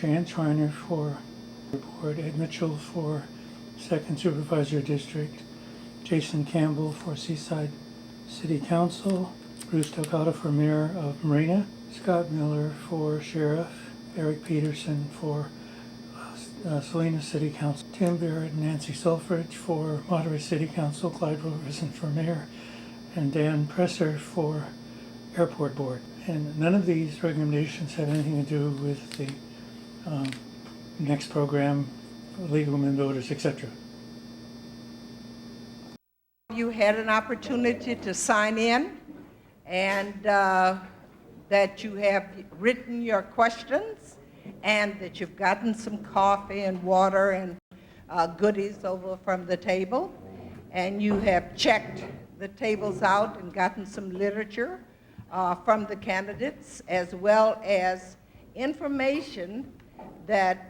Jan Schreiner for Board, Ed Mitchell for 2nd Supervisor District, Jason Campbell for Seaside City Council, Bruce Delgado for Mayor of Marina, Scott Miller for Sheriff, Eric Peterson for Salinas City Council, Tim Barrett and Nancy Sulfridge for Monterey City Council, Clyde Roberson for Mayor, and Dan Presser for Airport Board. And none of these recommendations have anything to do with the next program, League of Women Voters, etc. You had an opportunity to sign in, and that you have written your questions, and that you've gotten some coffee and water and goodies over from the table, and you have checked the tables out and gotten some literature from the candidates, as well as information that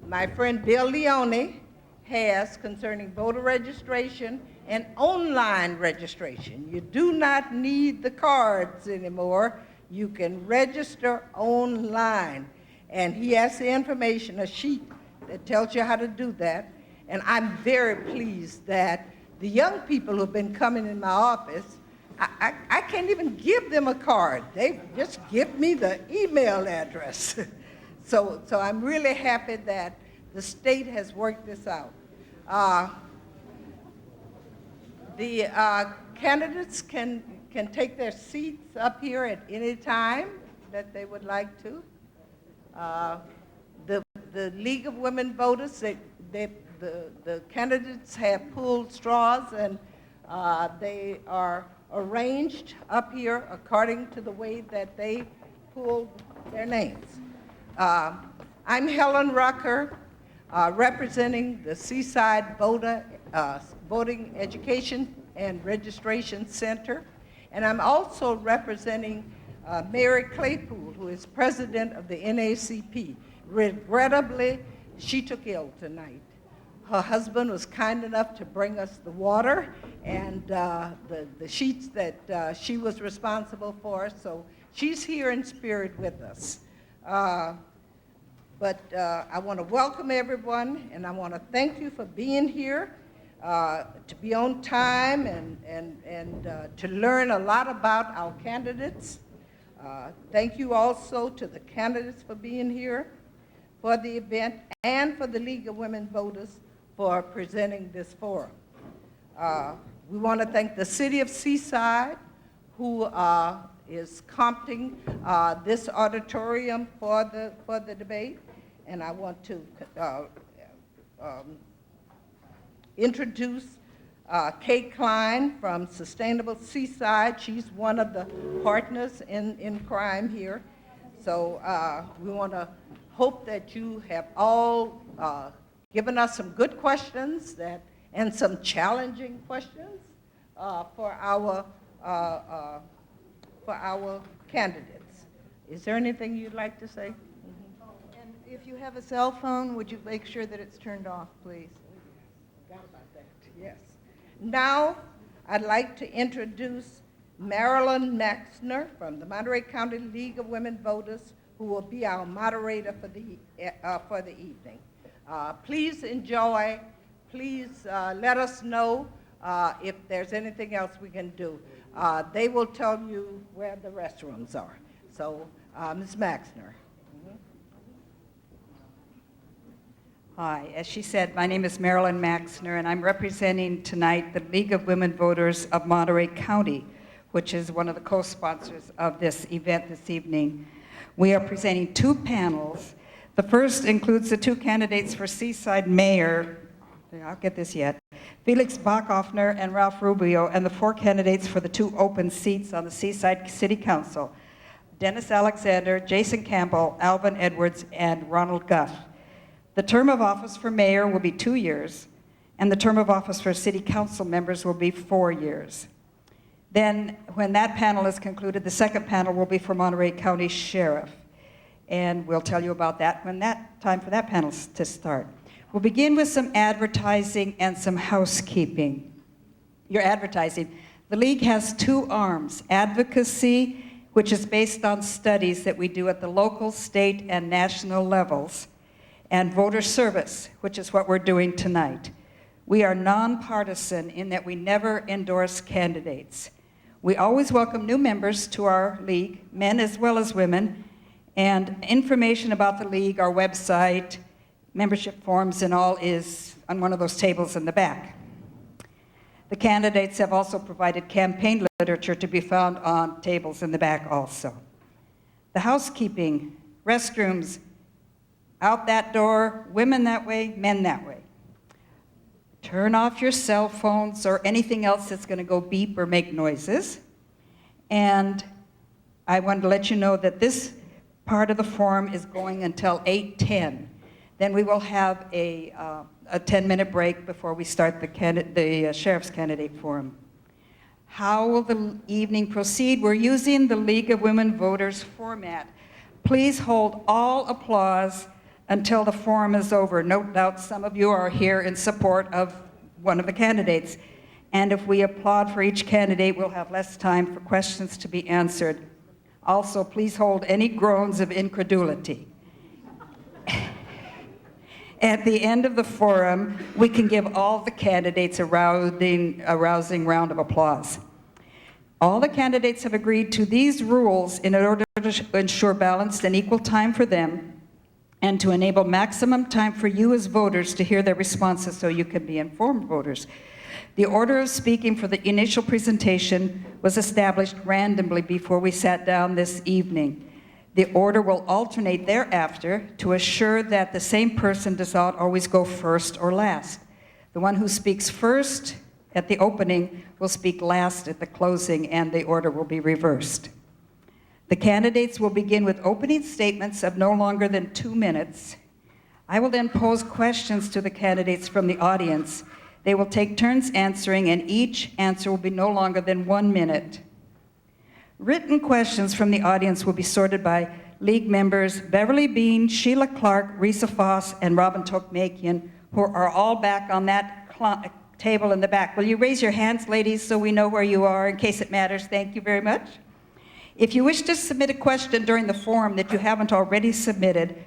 my friend Bill Leone has concerning voter registration and online registration. You do not need the cards anymore. You can register online. And he has the information, a sheet that tells you how to do that. And I'm very pleased that the young people who've been coming in my office, I can't even give them a card. They just give me the email address. So I'm really happy that the state has worked this out. The candidates can take their seats up here at any time that they would like to. The League of Women Voters, the candidates have pulled straws, and they are arranged up here according to the way that they pulled their names. I'm Helen Rucker, representing the Seaside Voting Education and Registration Center, and I'm also representing Mary Claypool, who is president of the NACP. Regrettably, she took ill tonight. Her husband was kind enough to bring us the water and the sheets that she was responsible for, so she's here in spirit with us. But I want to welcome everyone, and I want to thank you for being here, to be on time and to learn a lot about our candidates. Thank you also to the candidates for being here for the event, and for the League of Women Voters for presenting this forum. We want to thank the City of Seaside, who is comping this auditorium for the debate, and I want to introduce Kate Klein from Sustainable Seaside. She's one of the partners in crime here. So we want to hope that you have all given us some good questions and some challenging questions for our candidates. Is there anything you'd like to say? And if you have a cell phone, would you make sure that it's turned off, please? Forgot about that, yes. Now, I'd like to introduce Marilyn Maxner from the Monterey County League of Women Voters, who will be our moderator for the evening. Please enjoy. Please let us know if there's anything else we can do. They will tell you where the restrooms are. So, Ms. Maxner. Hi, as she said, my name is Marilyn Maxner, and I'm representing tonight the League of Women Voters of Monterey County, which is one of the co-sponsors of this event this evening. We are presenting two panels. The first includes the two candidates for Seaside Mayor, I'll get this yet, Felix Bachhoffner and Ralph Rubio, and the four candidates for the two open seats on the Seaside City Council, Dennis Alexander, Jason Campbell, Alvin Edwards, and Ronald Guff. The term of office for mayor will be 2 years, and the term of office for city council members will be 4 years. Then, when that panel is concluded, the second panel will be for Monterey County Sheriff. And we'll tell you about that when that time for that panel to start. We'll begin with some advertising and some housekeeping. Your advertising. The League has two arms, advocacy, which is based on studies that we do at the local, state, and national levels, and voter service, which is what we're doing tonight. We are nonpartisan in that we never endorse candidates. We always welcome new members to our league, men as well as women, and information about the league, our website, membership forms, and all is on one of those tables in the back. The candidates have also provided campaign literature to be found on tables in the back also. The housekeeping, restrooms, out that door, women that way, men that way. Turn off your cell phones or anything else that's going to go beep or make noises. And I wanted to let you know that this part of the forum is going until 8:10. Then we will have a 10-minute break before we start the sheriff's candidate forum. How will the evening proceed? We're using the League of Women Voters format. Please hold all applause until the forum is over. No doubt some of you are here in support of one of the candidates. And if we applaud for each candidate, we'll have less time for questions to be answered. Also, please hold any groans of incredulity. At the end of the forum, we can give all the candidates a rousing round of applause. All the candidates have agreed to these rules in order to ensure balanced and equal time for them and to enable maximum time for you as voters to hear their responses so you can be informed voters. The order of speaking for the initial presentation was established randomly before we sat down this evening. The order will alternate thereafter to assure that the same person does not always go first or last. The one who speaks first at the opening will speak last at the closing, and the order will be reversed. The candidates will begin with opening statements of no longer than 2 minutes. I will then pose questions to the candidates from the audience. They will take turns answering, and each answer will be no longer than 1 minute. Written questions from the audience will be sorted by League members Beverly Bean, Sheila Clark, Risa Foss, and Robin Tokmakian, who are all back on that table in the back. Will you raise your hands, ladies, so we know where you are in case it matters? Thank you very much. If you wish to submit a question during the forum that you haven't already submitted,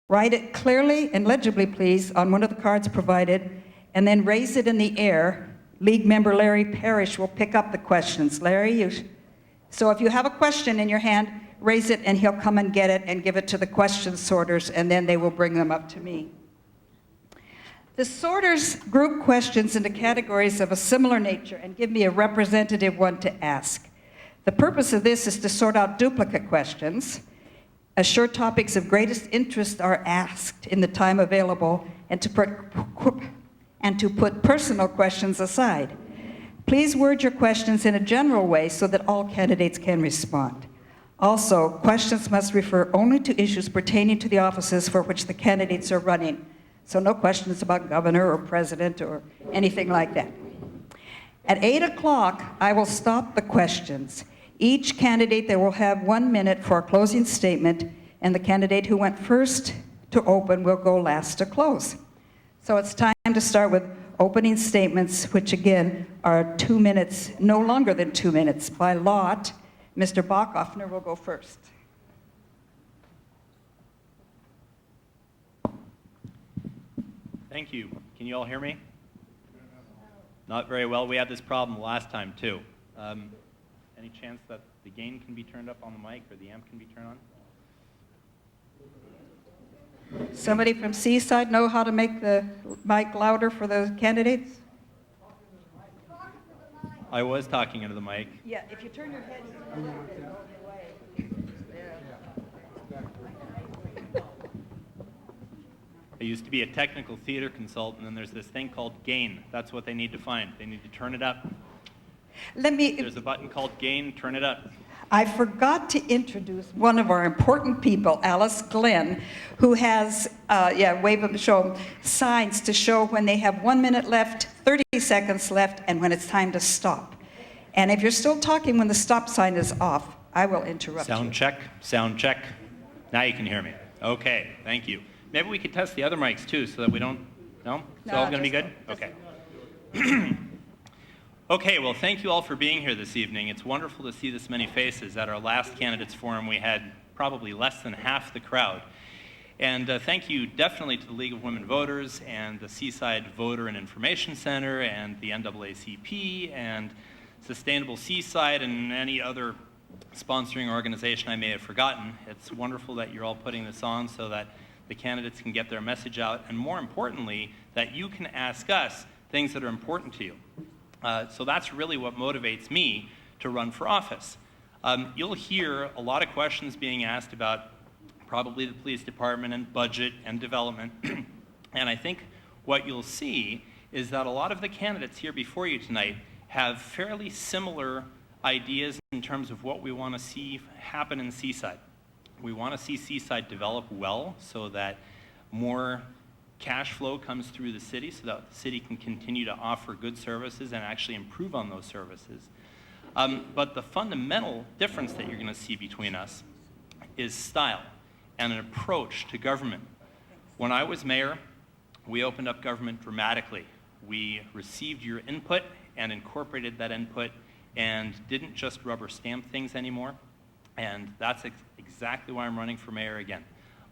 write it clearly and legibly, please, on one of the cards provided, and then raise it in the air. League member Larry Parrish will pick up the questions. Larry, so if you have a question in your hand, raise it and he'll come and get it and give it to the question sorters, and then they will bring them up to me. The sorters group questions into categories of a similar nature and give me a representative one to ask. The purpose of this is to sort out duplicate questions, assure topics of greatest interest are asked in the time available, and to put personal questions aside. Please word your questions in a general way so that all candidates can respond. Also, questions must refer only to issues pertaining to the offices for which the candidates are running. So no questions about governor or president or anything like that. At 8 o'clock, I will stop the questions. Each candidate there will have 1 minute for a closing statement, and the candidate who went first to open will go last to close. So it's time to start with opening statements, which again are 2 minutes, no longer than 2 minutes. By lot, Mr. Bachhoffner will go first. Thank you. Can you all hear me? Not very well. We had this problem last time too. Any chance that the gain can be turned up on the mic or the amp can be turned on? Somebody from Seaside know how to make the mic louder for the candidates? I was talking into the mic. Yeah, if you turn your head just a little bit away. I used to be a technical theater consultant, and there's this thing called gain. That's what they need to find. They need to turn it up. There's a button called gain, turn it up. I forgot to introduce one of our important people, Alice Glenn, who has, wave them, show them, signs to show when they have 1 minute left, 30 seconds left, and when it's time to stop. And if you're still talking when the stop sign is off, I will interrupt you. Sound check, sound check. Now you can hear me. Okay, thank you. Maybe we could test the other mics too so that we don't, no? It's all going to be good? Okay. Okay, well, thank you all for being here this evening. It's wonderful to see this many faces. At our last candidates forum, we had probably less than half the crowd. And thank you definitely to the League of Women Voters and the Seaside Voter and Information Center and the NAACP and Sustainable Seaside and any other sponsoring organization I may have forgotten. It's wonderful that you're all putting this on so that the candidates can get their message out, and more importantly, that you can ask us things that are important to you. So that's really what motivates me to run for office. You'll hear a lot of questions being asked about probably the police department and budget and development. And I think what you'll see is that a lot of the candidates here before you tonight have fairly similar ideas in terms of what we want to see happen in Seaside. We want to see Seaside develop well so that more cash flow comes through the city so that the city can continue to offer good services and actually improve on those services. But the fundamental difference that you're going to see between us is style and an approach to government. When I was mayor, we opened up government dramatically. We received your input and incorporated that input and didn't just rubber stamp things anymore. And that's exactly why I'm running for mayor again.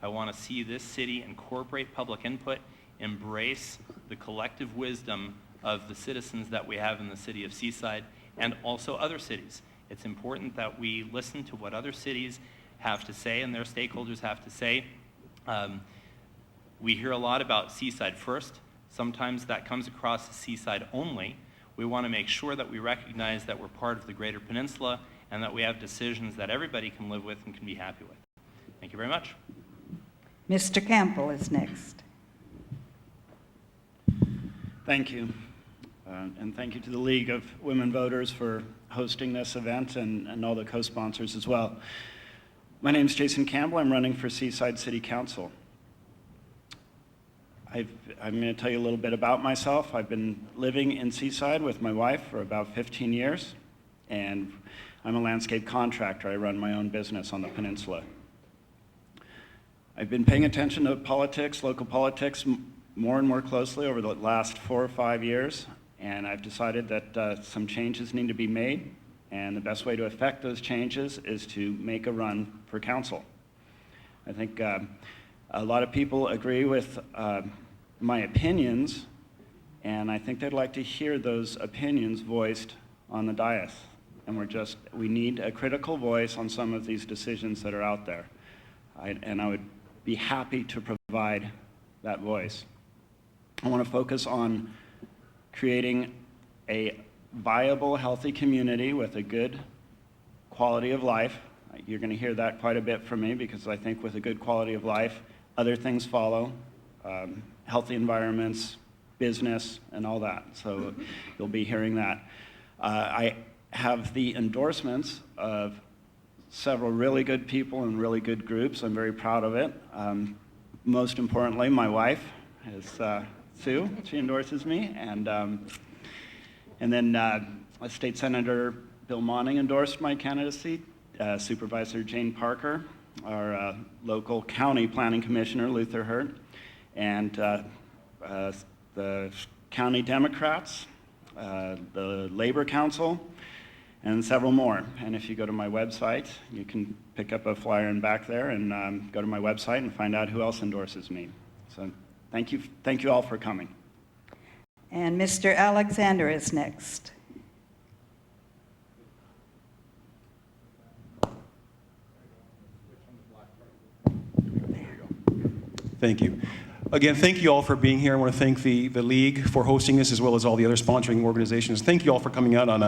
I want to see this city incorporate public input, embrace the collective wisdom of the citizens that we have in the city of Seaside and also other cities. It's important that we listen to what other cities have to say and their stakeholders have to say. We hear a lot about Seaside first. Sometimes that comes across as Seaside only. We want to make sure that we recognize that we're part of the greater peninsula and that we have decisions that everybody can live with and can be happy with. Thank you very much. Mr. Campbell is next. Thank you. And thank you to the League of Women Voters for hosting this event and all the co-sponsors as well. My name is Jason Campbell. I'm running for Seaside City Council. I'm going to tell you a little bit about myself. I've been living in Seaside with my wife for about 15 years, and I'm a landscape contractor. I run my own business on the peninsula. I've been paying attention to politics, local politics, more and more closely over the last 4 or 5 years, and I've decided that some changes need to be made, and the best way to affect those changes is to make a run for council. I think a lot of people agree with my opinions, and I think they'd like to hear those opinions voiced on the dais. And we need a critical voice on some of these decisions that are out there. And I would be happy to provide that voice. I want to focus on creating a viable, healthy community with a good quality of life. You're going to hear that quite a bit from me because I think with a good quality of life, other things follow, healthy environments, business, and all that. So you'll be hearing that. I have the endorsements of several really good people and really good groups. I'm very proud of it. Most importantly, my wife is Sue. She endorses me. And then State Senator Bill Monning endorsed my candidacy. Supervisor Jane Parker, our local county planning commissioner, Luther Hurt, and the county Democrats, the Labor Council, and several more. And if you go to my website, you can pick up a flyer in back there and go to my website and find out who else endorses me. So thank you all for coming. And Mr. Alexander is next. Thank you. Again, thank you all for being here. I want to thank the League for hosting this, as well as all the other sponsoring organizations. Thank you all for coming out on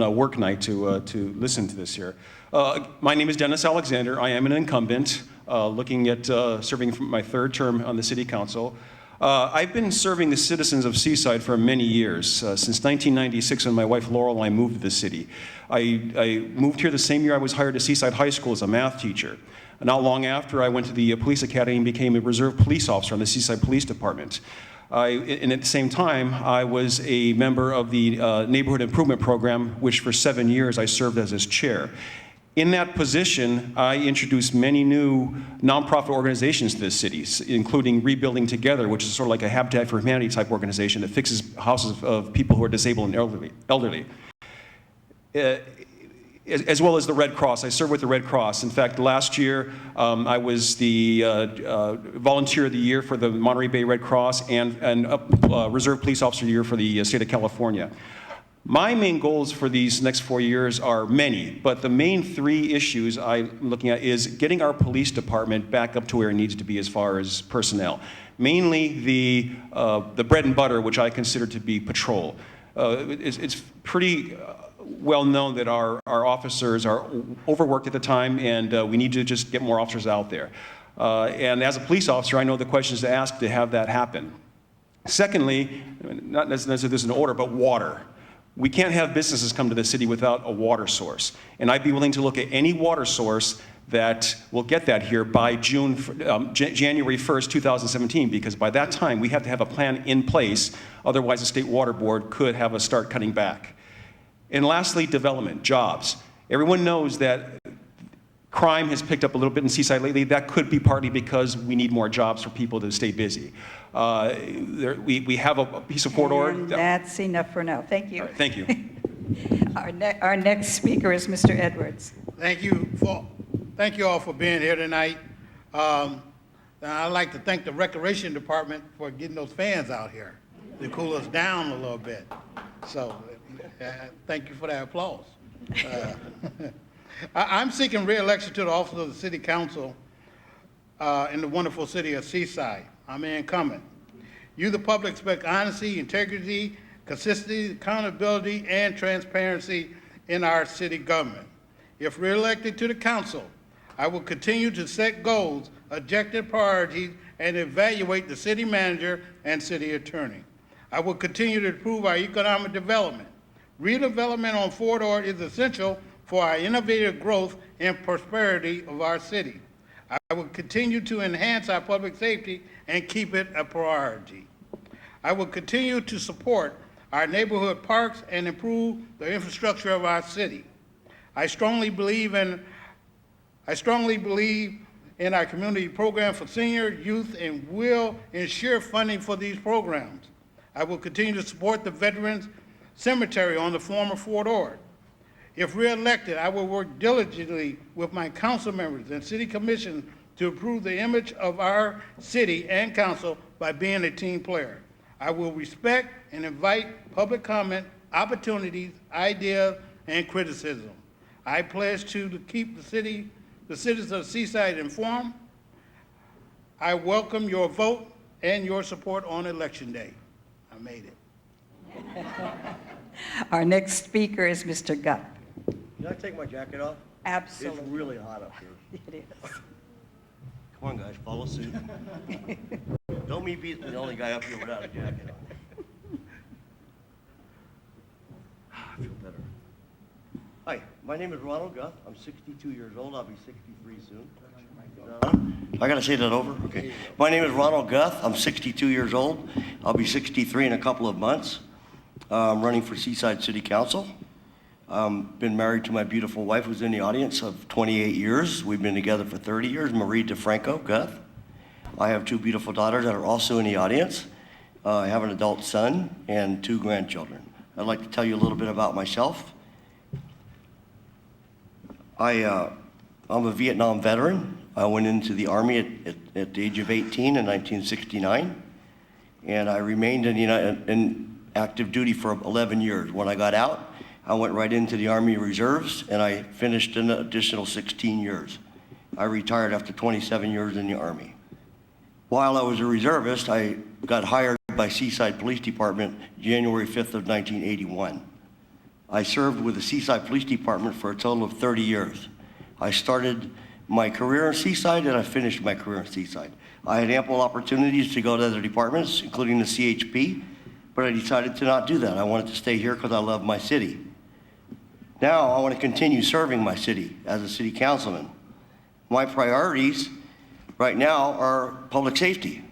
a work night to listen to this here. My name is Dennis Alexander. I am an incumbent, looking at serving for my 3rd term on the City Council. I've been serving the citizens of Seaside for many years, since 1996 when my wife Laurel and I moved to the city. I moved here the same year I was hired to Seaside High School as a math teacher. Not long after, I went to the police academy and became a reserve police officer in the Seaside Police Department. And at the same time, I was a member of the Neighborhood Improvement Program, which for 7 years I served as its chair. In that position, I introduced many new nonprofit organizations to this city, including Rebuilding Together, which is sort of like a Habitat for Humanity type organization that fixes houses of people who are disabled and elderly. As well as the Red Cross. I serve with the Red Cross. In fact, last year, I was the Volunteer of the Year for the Monterey Bay Red Cross and Reserve Police Officer of the Year for the state of California. My main goals for these next 4 years are many, but the main 3 issues I'm looking at is getting our police department back up to where it needs to be as far as personnel. Mainly the bread and butter, which I consider to be patrol. It's pretty well known that our officers are overworked at the time, and we need to just get more officers out there. And as a police officer, I know the questions to ask to have that happen. Secondly, not necessarily this in order, but water. We can't have businesses come to the city without a water source. And I'd be willing to look at any water source that will get that here by January 1st, 2017, because by that time we have to have a plan in place. Otherwise, the State Water Board could have us start cutting back. And lastly, development, jobs. Everyone knows that crime has picked up a little bit in Seaside lately. That could be partly because we need more jobs for people to stay busy. We have a piece of corridor. And that's enough for now. Thank you. All right, thank you. Our next speaker is Mr. Edwards. Thank you all for being here tonight. I'd like to thank the Recreation Department for getting those fans out here to cool us down a little bit. So thank you for that applause. I'm seeking re-election to the office of the City Council in the wonderful city of Seaside. I'm an incumbent. You, the public, expect honesty, integrity, consistency, accountability, and transparency in our city government. If re-elected to the council, I will continue to set goals, objective priorities, and evaluate the city manager and city attorney. I will continue to improve our economic development. Redevelopment on Fort Ord is essential for our innovative growth and prosperity of our city. I will continue to enhance our public safety and keep it a priority. I will continue to support our neighborhood parks and improve the infrastructure of our city. I strongly believe in our community program for senior, youth, and will ensure funding for these programs. I will continue to support the Veterans Cemetery on the former Fort Ord. If re-elected, I will work diligently with my council members and city commission to improve the image of our city and council by being a team player. I will respect and invite public comment, opportunities, ideas, and criticism. I pledge to keep the citizens of Seaside informed. I welcome your vote and your support on Election Day. I made it. Our next speaker is Mr. Guth. Can I take my jacket off? Absolutely. It's really hot up here. It is. Come on, guys, follow suit. Don't me be the only guy up here without a jacket on. I feel better. Hi, my name is Ronald Guth. I'm 62 years old. I'll be 63 soon. I gotta say that over? Okay. My name is Ronald Guth. I'm 62 years old. I'll be 63 in a couple of months. I'm running for Seaside City Council. Been married to my beautiful wife, who's in the audience, of 28 years. We've been together for 30 years, Marie DeFranco Guth. I have 2 beautiful daughters that are also in the audience. I have an adult son and 2 grandchildren. I'd like to tell you a little bit about myself. I'm a Vietnam veteran. I went into the Army at the age of 18 in 1969, and I remained in active duty for 11 years. When I got out, I went right into the Army Reserves, and I finished an additional 16 years. I retired after 27 years in the Army. While I was a reservist, I got hired by Seaside Police Department January 5th of 1981. I served with the Seaside Police Department for a total of 30 years. I started my career in Seaside, and I finished my career in Seaside. I had ample opportunities to go to other departments, including the CHP, but I decided to not do that. I wanted to stay here because I love my city. Now I want to continue serving my city as a city councilman. My priorities right now are public safety.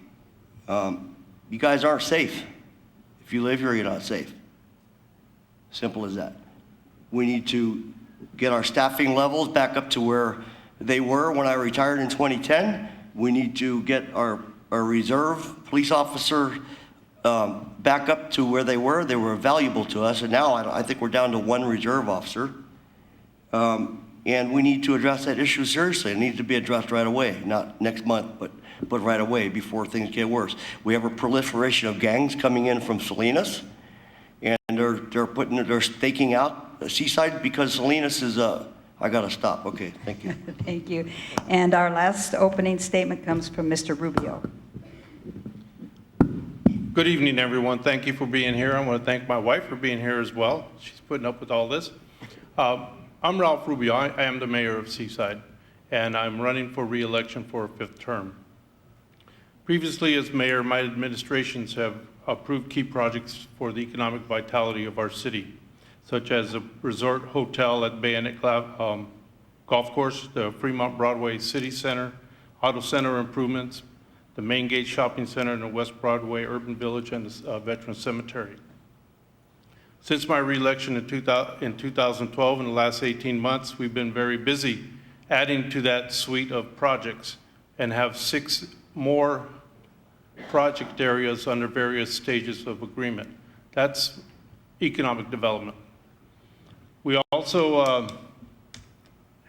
You guys aren't safe. If you live here, you're not safe. Simple as that. We need to get our staffing levels back up to where they were when I retired in 2010. We need to get our reserve police officer back up to where they were. They were valuable to us, and now I think we're down to one reserve officer. And we need to address that issue seriously. It needs to be addressed right away, not next month, but right away before things get worse. We have a proliferation of gangs coming in from Salinas, and they're staking out Seaside because Salinas is I gotta stop. Okay, thank you. Thank you. And our last opening statement comes from Mr. Rubio. Good evening, everyone. Thank you for being here. I want to thank my wife for being here as well. She's putting up with all this. I'm Ralph Rubio. I am the mayor of Seaside, and I'm running for re-election for a 5th term. Previously, as mayor, my administrations have approved key projects for the economic vitality of our city, such as a resort hotel at Bayonet Golf Course, the Fremont Broadway City Center, auto center improvements, the Main Gate Shopping Center in the West Broadway Urban Village, and the Veterans Cemetery. Since my re-election in 2012, in the last 18 months, we've been very busy adding to that suite of projects and have 6 more project areas under various stages of agreement. That's economic development. We also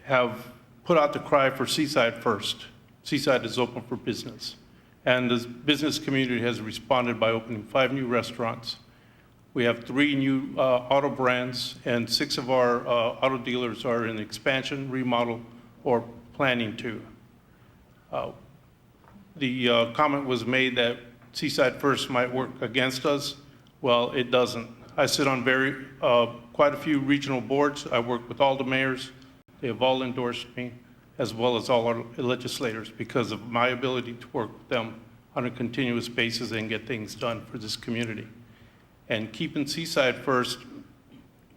have put out the cry for Seaside First. Seaside is open for business. And the business community has responded by opening 5 new restaurants. We have 3 new auto brands, and 6 of our auto dealers are in expansion, remodel, or planning to. The comment was made that Seaside First might work against us. Well, it doesn't. I sit on quite a few regional boards. I work with all the mayors. They have all endorsed me, as well as all our legislators, because of my ability to work with them on a continuous basis and get things done for this community. And keeping Seaside first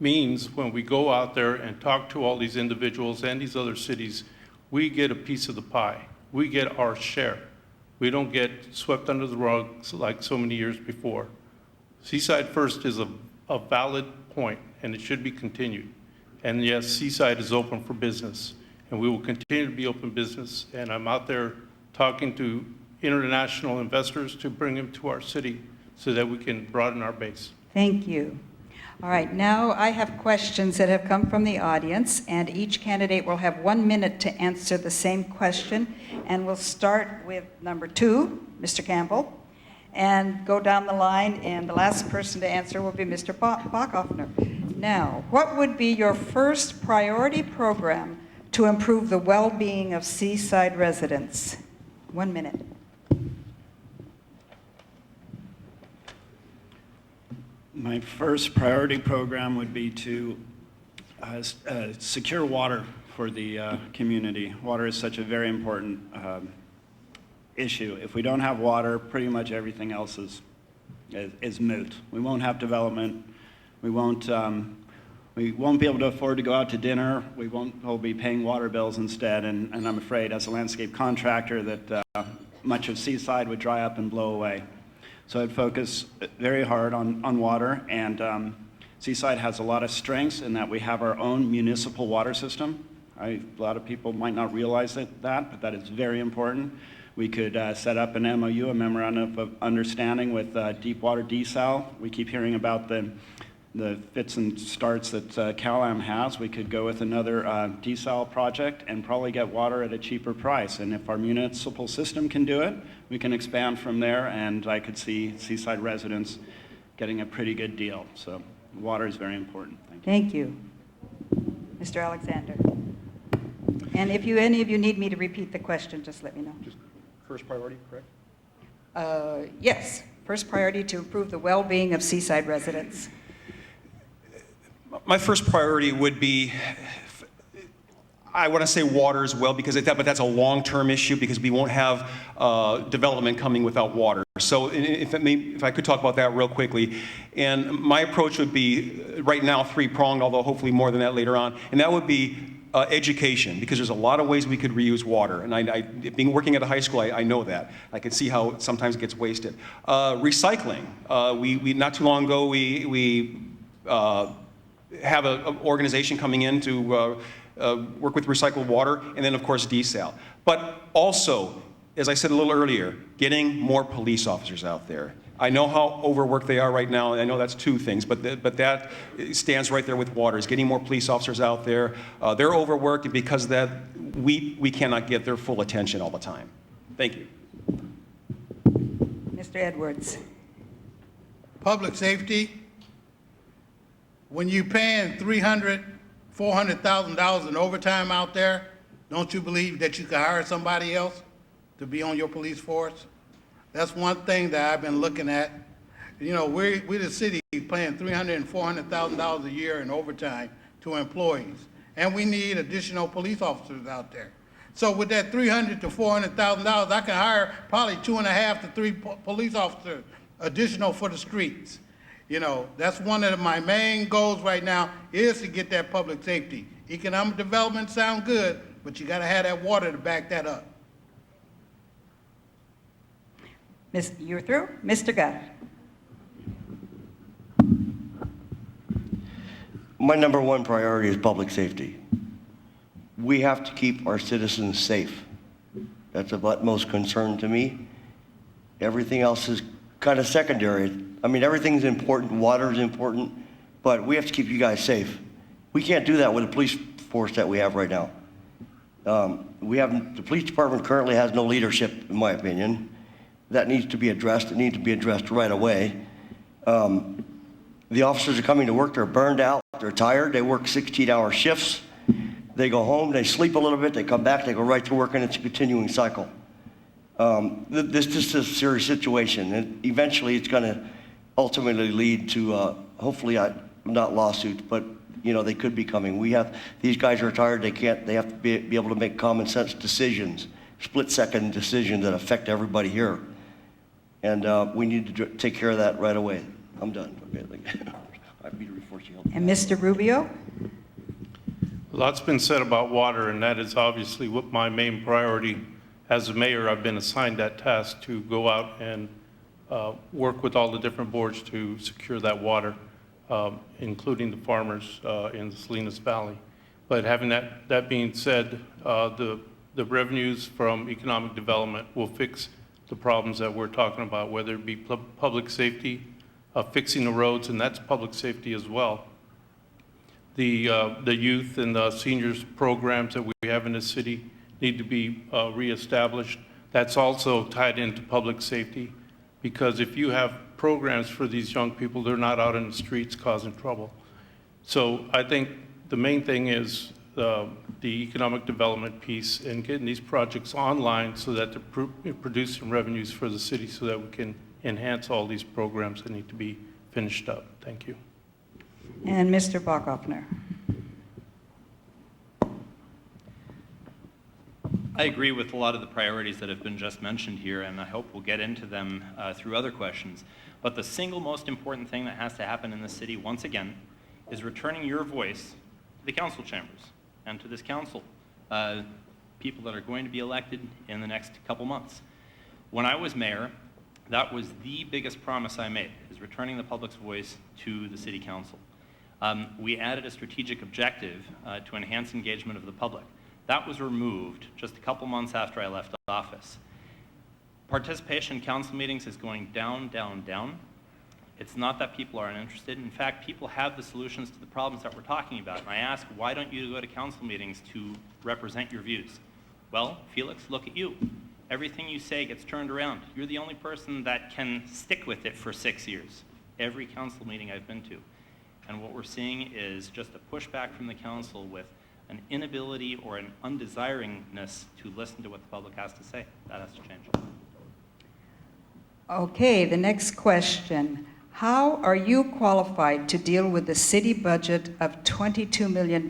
means when we go out there and talk to all these individuals and these other cities, we get a piece of the pie. We get our share. We don't get swept under the rug like so many years before. Seaside first is a valid point, and it should be continued. And yes, Seaside is open for business, and we will continue to be open business. And I'm out there talking to international investors to bring them to our city so that we can broaden our base. Thank you. All right, now I have questions that have come from the audience, and each candidate will have 1 minute to answer the same question. And we'll start with number 2, Mr. Campbell, and go down the line, and the last person to answer will be Mr. Bachhoffner. Now, what would be your first priority program to improve the well-being of Seaside residents? 1 minute. My first priority program would be to secure water for the community. Water is such a very important issue. If we don't have water, pretty much everything else is moot. We won't have development. We won't be able to afford to go out to dinner. We'll be paying water bills instead. And I'm afraid, as a landscape contractor, that much of Seaside would dry up and blow away. So I'd focus very hard on water, and Seaside has a lot of strengths in that we have our own municipal water system. A lot of people might not realize that, but that is very important. We could set up an MOU, a memorandum of understanding with Deepwater Desal. We keep hearing about the fits and starts that CalAm has. We could go with another desal project and probably get water at a cheaper price. And if our municipal system can do it, we can expand from there, and I could see Seaside residents getting a pretty good deal. So water is very important. Thank you. Mr. Alexander. And if any of you need me to repeat the question, just let me know. Just first priority, correct? Yes, first priority to improve the well-being of Seaside residents. My first priority would be, I want to say water as well, but that's a long-term issue because we won't have development coming without water. So if I could talk about that real quickly. And my approach would be, right now, 3-pronged, although hopefully more than that later on. And that would be education, because there's a lot of ways we could reuse water. And being working at a high school, I know that. I can see how sometimes it gets wasted. Recycling. We not too long ago, we have an organization coming in to work with recycled water, and then of course desal. But also, as I said a little earlier, getting more police officers out there. I know how overworked they are right now. I know that's two things, but that stands right there with water, is getting more police officers out there. They're overworked, and because of that, we cannot get their full attention all the time. Thank you. Mr. Edwards. Public safety, when you paying $300,000, $400,000 in overtime out there, don't you believe that you could hire somebody else to be on your police force? That's one thing that I've been looking at. You know, we're the city paying $300,000 and $400,000 a year in overtime to employees, and we need additional police officers out there. So with that $300,000 to $400,000, I can hire probably 2.5 to 3 police officers additional for the streets. You know, that's one of my main goals right now, is to get that public safety. Economic development sound good, but you got to have that water to back that up. You're through? Mr. Gutt. My number one priority is public safety. We have to keep our citizens safe. That's of utmost concern to me. Everything else is kind of secondary. I mean, everything's important, water is important, but we have to keep you guys safe. We can't do that with the police force that we have right now. The police department currently has no leadership, in my opinion. That needs to be addressed. It needs to be addressed right away. The officers are coming to work, they're burned out, they're tired, they work 16-hour shifts. They go home, they sleep a little bit, they come back, they go right to work, and it's a continuing cycle. This is a serious situation, and eventually it's going to ultimately lead to, hopefully, not lawsuits, but they could be coming. These guys are tired, they have to be able to make common sense decisions, split-second decisions that affect everybody here. And we need to take care of that right away. I'm done. Okay. And Mr. Rubio? A lot's been said about water, and that is obviously what my main priority. As a mayor, I've been assigned that task to go out and work with all the different boards to secure that water, including the farmers in the Salinas Valley. But having that being said, the revenues from economic development will fix the problems that we're talking about, whether it be public safety, fixing the roads, and that's public safety as well. The youth and the seniors programs that we have in the city need to be reestablished. That's also tied into public safety, because if you have programs for these young people, they're not out in the streets causing trouble. So I think the main thing is the economic development piece and getting these projects online so that they're producing revenues for the city so that we can enhance all these programs that need to be finished up. Thank you. And Mr. Bachhoffner. I agree with a lot of the priorities that have been just mentioned here, and I hope we'll get into them through other questions. But the single most important thing that has to happen in the city, once again, is returning your voice to the council chambers and to this council, people that are going to be elected in the next couple months. When I was mayor, that was the biggest promise I made, is returning the public's voice to the city council. We added a strategic objective to enhance engagement of the public. That was removed just a couple months after I left office. Participation in council meetings is going down, down, down. It's not that people aren't interested. In fact, people have the solutions to the problems that we're talking about. And I ask, why don't you go to council meetings to represent your views? Well, Felix, look at you. Everything you say gets turned around. You're the only person that can stick with it for 6 years. Every council meeting I've been to. And what we're seeing is just a pushback from the council with an inability or an undesiringness to listen to what the public has to say. That has to change. Okay, the next question. How are you qualified to deal with the city budget of $22 million?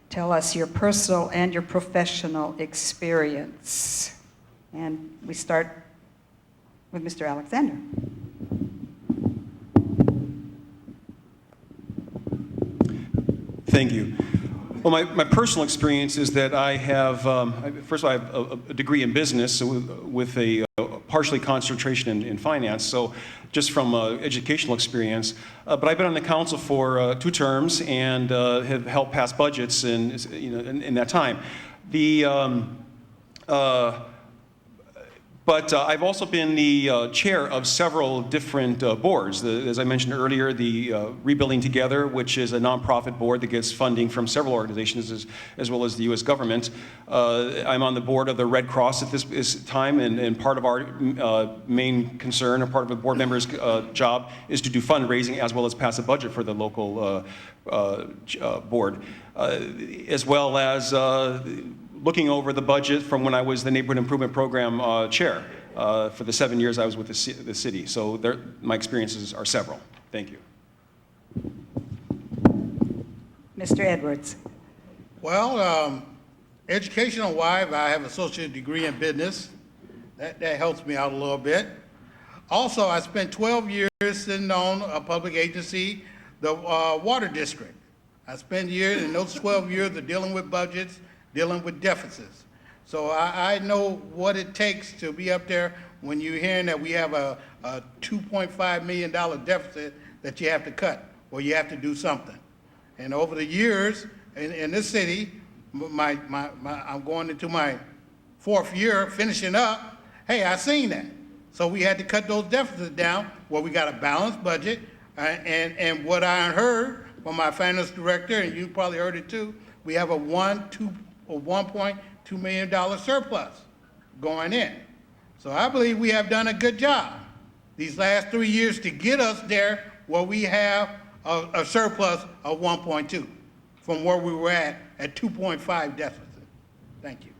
Tell us your personal and your professional experience. And we start with Mr. Alexander. Thank you. Well, my personal experience is that I have, first of all, I have a degree in business with a partially concentration in finance, so just from educational experience. But I've been on the council for 2 terms and have helped pass budgets in that time. But I've also been the chair of several different boards. As I mentioned earlier, the Rebuilding Together, which is a nonprofit board that gets funding from several organizations as well as the U.S. government. I'm on the board of the Red Cross at this time, and part of our main concern, or part of a board member's job, is to do fundraising as well as pass a budget for the local board, as well as looking over the budget from when I was the Neighborhood Improvement Program chair for the 7 years I was with the city. So my experiences are several. Thank you. Mr. Edwards. Well, educational-wise, I have an associate degree in business. That helps me out a little bit. Also, I spent 12 years sitting on a public agency, the Water District. I spent years, in those 12 years, of dealing with budgets, dealing with deficits. So I know what it takes to be up there when you're hearing that we have a $2.5 million deficit that you have to cut, or you have to do something. And over the years in this city, I'm going into my 4th year, finishing up, hey, I seen that. So we had to cut those deficits down where we got a balanced budget. And what I heard from my finance director, and you probably heard it too, we have a $1.2 million surplus going in. So I believe we have done a good job these last 3 years to get us there where we have a surplus of 1.2 from where we were at 2.5 deficit. Thank you.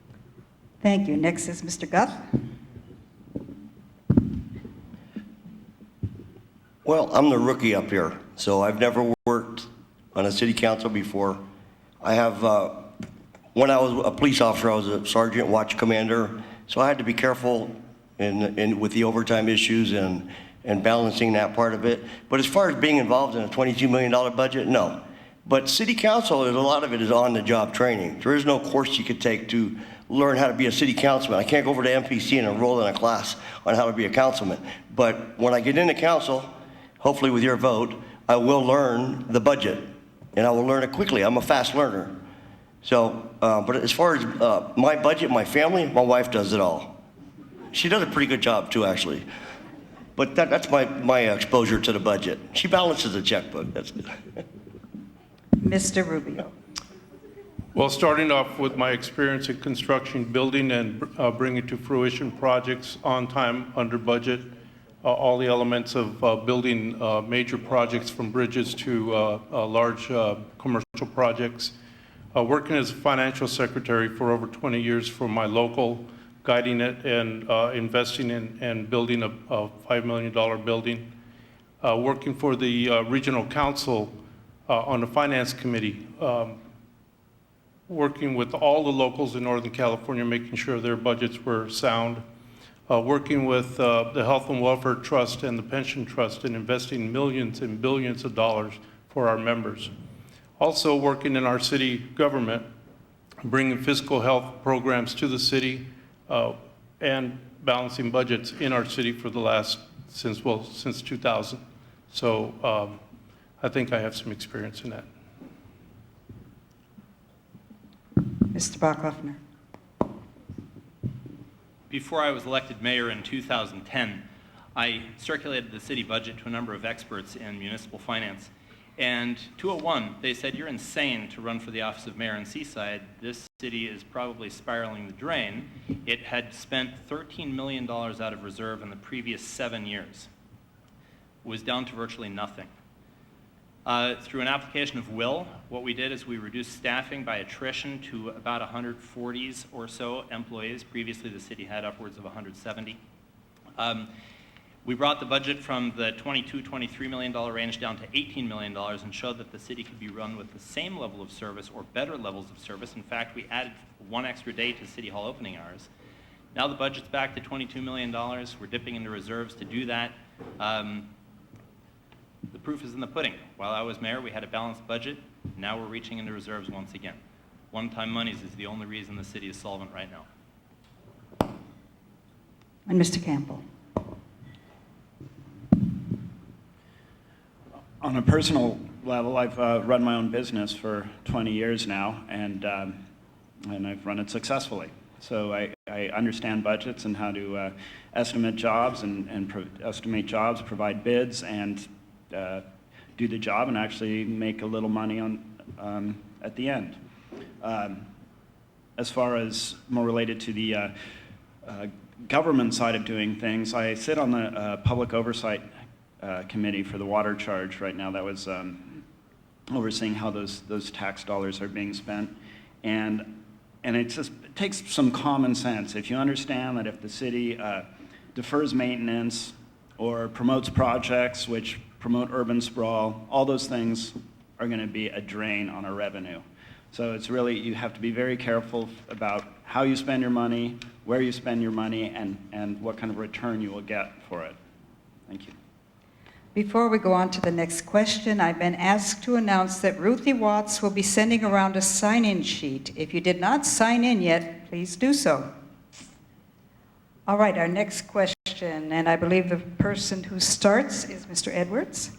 Thank you. Next is Mr. Guth. Well, I'm the rookie up here, so I've never worked on a city council before. I have, when I was a police officer, I was a sergeant watch commander, so I had to be careful with the overtime issues and balancing that part of it. But as far as being involved in a $22 million budget, no. But city council, a lot of it is on-the-job training. There is no course you could take to learn how to be a city councilman. I can't go over to MPC and enroll in a class on how to be a councilman. But when I get into council, hopefully with your vote, I will learn the budget, and I will learn it quickly. I'm a fast learner. So, but as far as my budget, my family, my wife does it all. She does a pretty good job too, actually. But that's my exposure to the budget. She balances the checkbook. That's good. Mr. Rubio. Well, starting off with my experience in construction, building, and bringing to fruition projects on time, under budget, all the elements of building major projects from bridges to large commercial projects. Working as a financial secretary for over 20 years for my local, guiding it and investing in and building a $5 million building. Working for the regional council on the finance committee, working with all the locals in Northern California, making sure their budgets were sound. Working with the Health and Welfare Trust and the Pension Trust and investing millions and billions of dollars for our members. Also working in our city government, bringing fiscal health programs to the city and balancing budgets in our city for the last, since 2000. So I think I have some experience in that. Mr. Bachhoffner. Before I was elected mayor in 2010, I circulated the city budget to a number of experts in municipal finance. And 201, they said, you're insane to run for the office of mayor in Seaside. This city is probably spiraling the drain. It had spent $13 million out of reserve in the previous 7 years. It was down to virtually nothing. Through an application of will, what we did is we reduced staffing by attrition to about 140s or so employees. Previously, the city had upwards of 170. We brought the budget from the $22-23 million range down to $18 million and showed that the city could be run with the same level of service or better levels of service. In fact, we added 1 extra day to city hall opening hours. Now the budget's back to $22 million. We're dipping into reserves to do that. The proof is in the pudding. While I was mayor, we had a balanced budget. Now we're reaching into reserves once again. One-time monies is the only reason the city is solvent right now. And Mr. Campbell. On a personal level, I've run my own business for 20 years now, and I've run it successfully. So I understand budgets and how to estimate jobs estimate jobs, provide bids, and do the job and actually make a little money on at the end. As far as more related to the government side of doing things, I sit on the Public Oversight Committee for the water charge right now. That was overseeing how those tax dollars are being spent. And it takes some common sense. If you understand that if the city defers maintenance or promotes projects which promote urban sprawl, all those things are going to be a drain on our revenue. So it's really, you have to be very careful about how you spend your money, where you spend your money, and what kind of return you will get for it. Thank you. Before we go on to the next question, I've been asked to announce that Ruthie Watts will be sending around a sign-in sheet. If you did not sign in yet, please do so. All right, our next question, and I believe the person who starts is Mr. Edwards.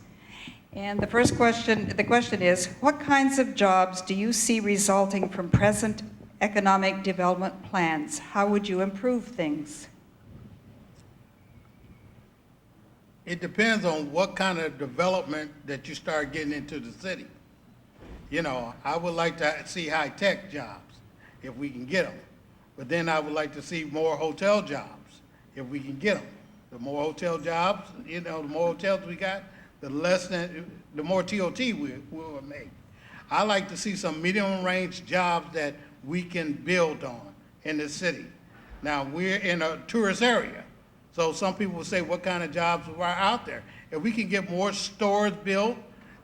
And the question is, what kinds of jobs do you see resulting from present economic development plans? How would you improve things? It depends on what kind of development that you start getting into the city. You know, I would like to see high-tech jobs, if we can get them. But then I would like to see more hotel jobs, if we can get them. The more hotel jobs, you know, the more hotels we got, the more TOT we will make. I like to see some medium-range jobs that we can build on in the city. Now, we're in a tourist area. So some people will say, what kind of jobs are out there? If we can get more stores built,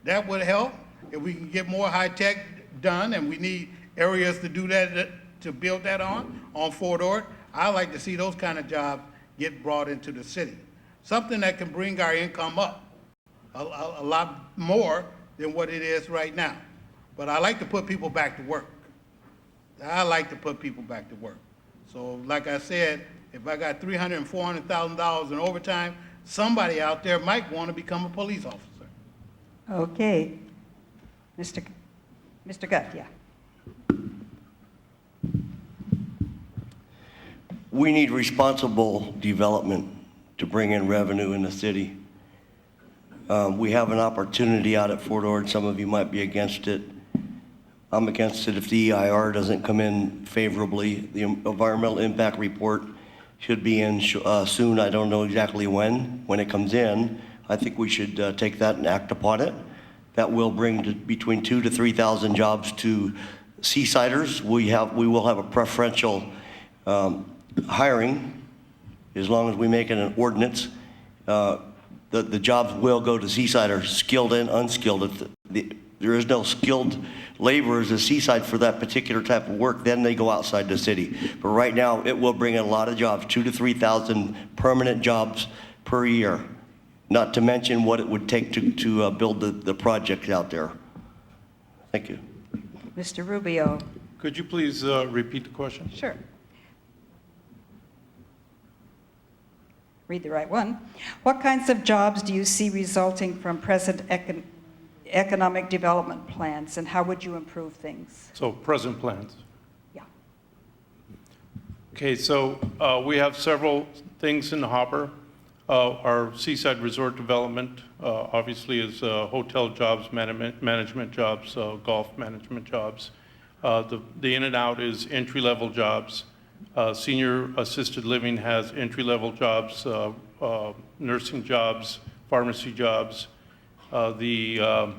that would help. If we can get more high-tech done, and we need areas to do that, to build that on Fort Ord, I like to see those kind of jobs get brought into the city. Something that can bring our income up a lot more than what it is right now. But I like to put people back to work. I like to put people back to work. So like I said, if I got $300,000 and $400,000 in overtime, somebody out there might want to become a police officer. Okay. Mr. Gutt, yeah. We need responsible development to bring in revenue in the city. We have an opportunity out at Fort Ord. Some of you might be against it. I'm against it if the EIR doesn't come in favorably. The environmental impact report should be in soon. I don't know exactly when. When it comes in, I think we should take that and act upon it. That will bring between 2,000 to 3,000 jobs to Seasiders. We will have a preferential hiring as long as we make it an ordinance. The jobs will go to Seasiders, skilled and unskilled. If there is no skilled laborers at Seaside for that particular type of work, then they go outside the city. But right now, it will bring in a lot of jobs, 2,000 to 3,000 permanent jobs per year, not to mention what it would take to build the project out there. Thank you. Mr. Rubio. Could you please repeat the question? Sure. Read the right one. What kinds of jobs do you see resulting from present economic development plans, and how would you improve things? So present plans. Yeah. Okay, so we have several things in the hopper. Our Seaside Resort development obviously is hotel jobs, management jobs, golf management jobs. The in and out is entry-level jobs. Senior assisted living has entry-level jobs, nursing jobs, pharmacy jobs. The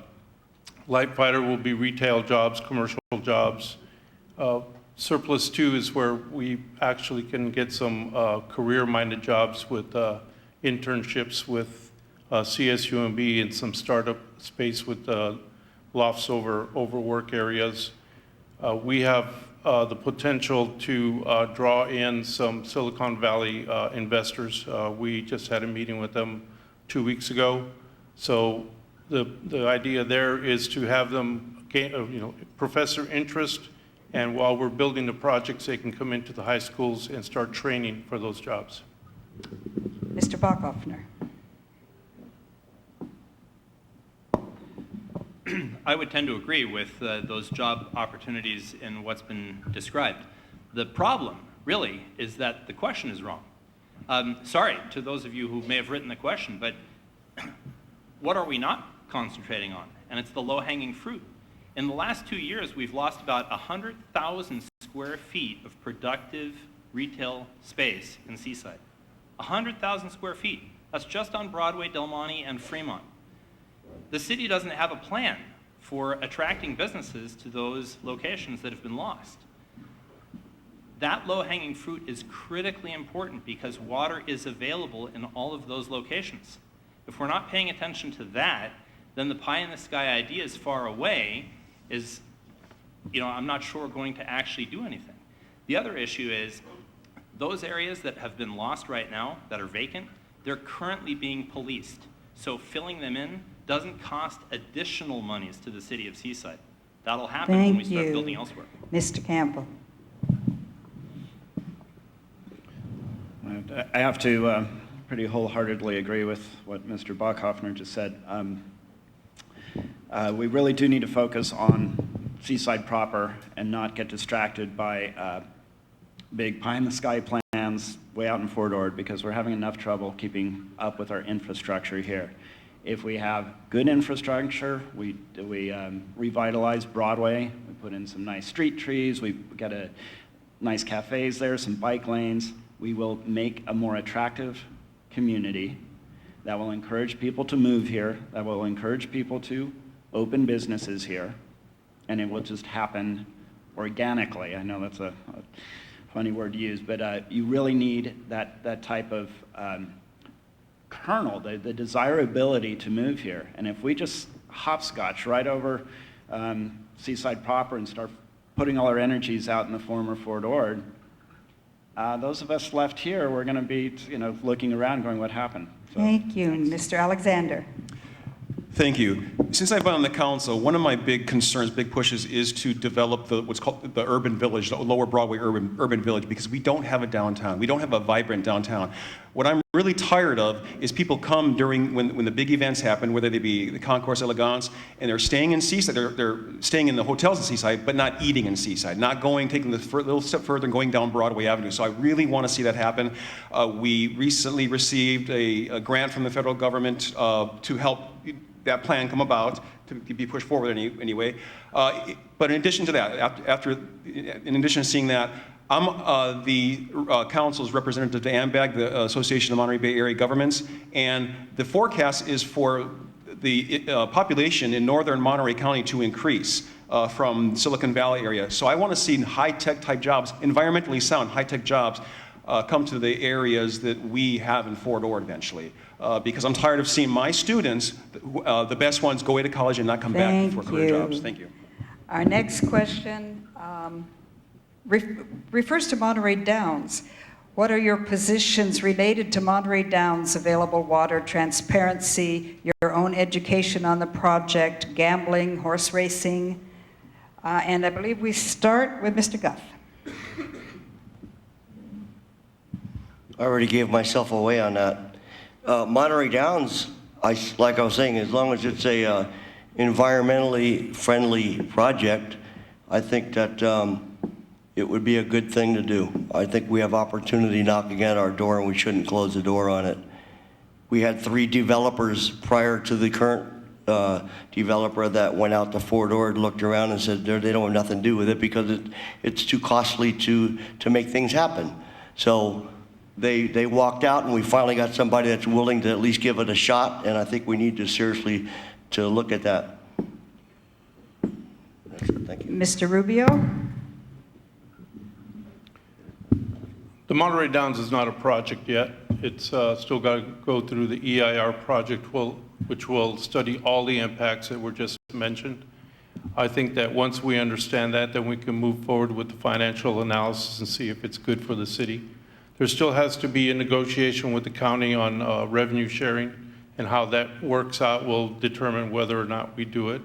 light fighter will be retail jobs, commercial jobs. Surplus 2 is where we actually can get some career-minded jobs with internships with CSUMB and some startup space with lofts over work areas. We have the potential to draw in some Silicon Valley investors. We just had a meeting with them 2 weeks ago. So the idea there is to have them gain, profess their interest And while we're building the projects, they can come into the high schools and start training for those jobs. Mr. Bachhoffner. I would tend to agree with those job opportunities in what's been described. The problem, really, is that the question is wrong. Sorry to those of you who may have written the question, but what are we not concentrating on? And it's the low-hanging fruit. In the last 2 years, we've lost about 100,000 square feet of productive retail space in Seaside. 100,000 square feet. That's just on Broadway, Del Monte, and Fremont. The city doesn't have a plan for attracting businesses to those locations that have been lost. That low-hanging fruit is critically important because water is available in all of those locations. If we're not paying attention to that, then the pie-in-the-sky idea is far away, is, I'm not sure going to actually do anything. The other issue is those areas that have been lost right now, that are vacant, they're currently being policed. So filling them in doesn't cost additional monies to the city of Seaside. That'll happen when we start building elsewhere. Mr. Campbell. I have to pretty wholeheartedly agree with what Mr. Bachhoffner just said. We really do need to focus on Seaside proper and not get distracted by big pie-in-the-sky plans way out in Fort Ord, because we're having enough trouble keeping up with our infrastructure here. If we have good infrastructure, we revitalize Broadway, we put in some nice street trees, we got a nice cafes there, some bike lanes, we will make a more attractive community that will encourage people to move here, that will encourage people to open businesses here, and it will just happen organically. I know that's a funny word to use, but you really need that type of kernel, the desirability to move here. And if we just hopscotch right over Seaside proper and start putting all our energies out in the former Fort Ord, those of us left here, we're going to be, looking around going, what happened? So, Thank you. thanks. Mr. Alexander. Thank you. Since I've been on the council, one of my big concerns, big pushes, is to develop what's called the urban village, the Lower Broadway urban village, because we don't have a downtown. We don't have a vibrant downtown. What I'm really tired of is people come during when the big events happen, whether they be the Concours Elegance, and they're staying in Seaside, they're staying in the hotels in Seaside, but not eating in Seaside, not taking the little step further and going down Broadway Avenue. So I really want to see that happen. We recently received a grant from the federal government to help that plan come about, to be pushed forward anyway. But in addition to that, in addition to seeing that, I'm the council's representative to AMBAG, the Association of Monterey Bay Area Governments, and the forecast is for the population in northern Monterey County to increase from Silicon Valley area. So I want to see high-tech type jobs, environmentally sound high-tech jobs, come to the areas that we have in Fort Ord eventually. Because I'm tired of seeing my students, the best ones, go away to college and not come back for career jobs. Thank you. Our next question refers to Monterey Downs. What are your positions related to Monterey Downs, available water, transparency, your own education on the project, gambling, horse racing? And I believe we start with Mr. Guth. I already gave myself away on that. Monterey Downs, like I was saying, as long as it's a environmentally friendly project, I think that it would be a good thing to do. I think we have opportunity knocking at our door, and we shouldn't close the door on it. We had 3 developers prior to the current developer that went out to Fort Ord, looked around and said they don't have nothing to do with it because it's too costly to make things happen. So they walked out, and we finally got somebody that's willing to at least give it a shot, and I think we need to seriously to look at that. That's it. Thank you. Mr. Rubio? The Monterey Downs is not a project yet. It's still got to go through the EIR project, which will study all the impacts that were just mentioned. I think that once we understand that, then we can move forward with the financial analysis and see if it's good for the city. There still has to be a negotiation with the county on revenue sharing, and how that works out will determine whether or not we do it.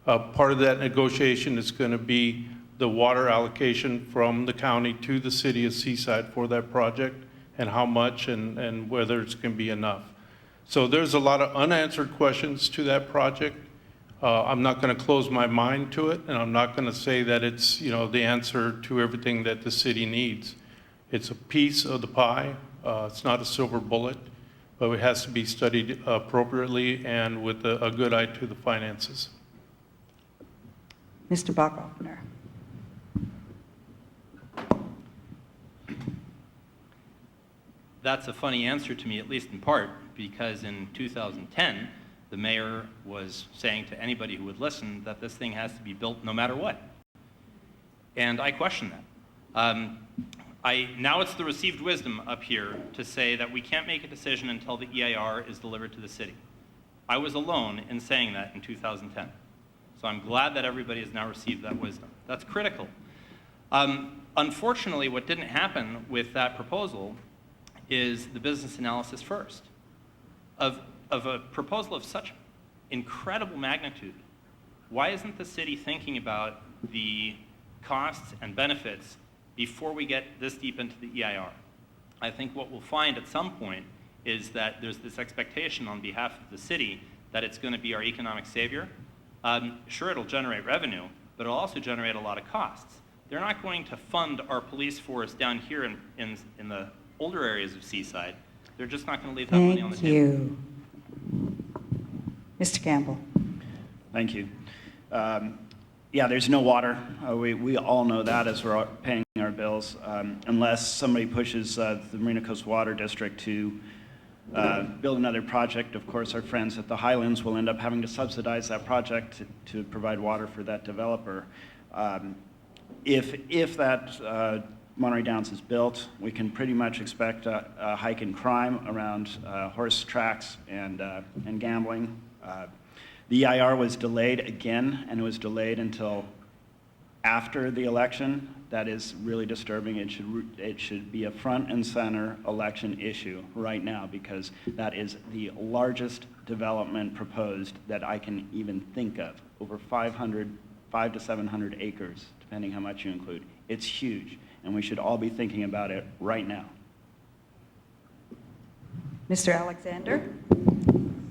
Part of that negotiation is going to be the water allocation from the county to the city of Seaside for that project, and how much, and whether it's going to be enough. So there's a lot of unanswered questions to that project. I'm not going to close my mind to it, and I'm not going to say that it's, the answer to everything that the city needs. It's a piece of the pie. It's not a silver bullet, but it has to be studied appropriately and with a good eye to the finances. Mr. Bachhoffner. That's a funny answer to me, at least in part, because in 2010, the mayor was saying to anybody who would listen that this thing has to be built no matter what. And I question that. Now it's the received wisdom up here to say that we can't make a decision until the EIR is delivered to the city. I was alone in saying that in 2010. So I'm glad that everybody has now received that wisdom. That's critical. Unfortunately, what didn't happen with that proposal is the business analysis first. Of a proposal of such incredible magnitude, why isn't the city thinking about the costs and benefits before we get this deep into the EIR? I think what we'll find at some point is that there's this expectation on behalf of the city that it's going to be our economic savior. Sure, it'll generate revenue, but it'll also generate a lot of costs. They're not going to fund our police force down here in the older areas of Seaside. They're just not going to leave that money on the table. Thank you. Mr. Campbell. Thank you. Yeah, there's no water. We all know that as we're paying our bills, unless somebody pushes the Marina Coast Water District to build another project. Of course, our friends at the Highlands will end up having to subsidize that project to provide water for that developer. If that Monterey Downs is built, we can pretty much expect a hike in crime around horse tracks and gambling. The EIR was delayed again, and it was delayed until after the election. That is really disturbing. It should be a front and center election issue right now, because that is the largest development proposed that I can even think of. Over 5 to 700 acres, depending how much you include. It's huge, and we should all be thinking about it right now. Mr. Alexander.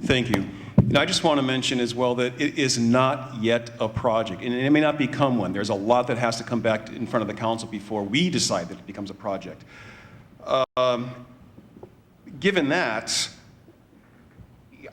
Thank you. And I just want to mention as well that it is not yet a project, and it may not become one. There's a lot that has to come back in front of the council before we decide that it becomes a project. Given that,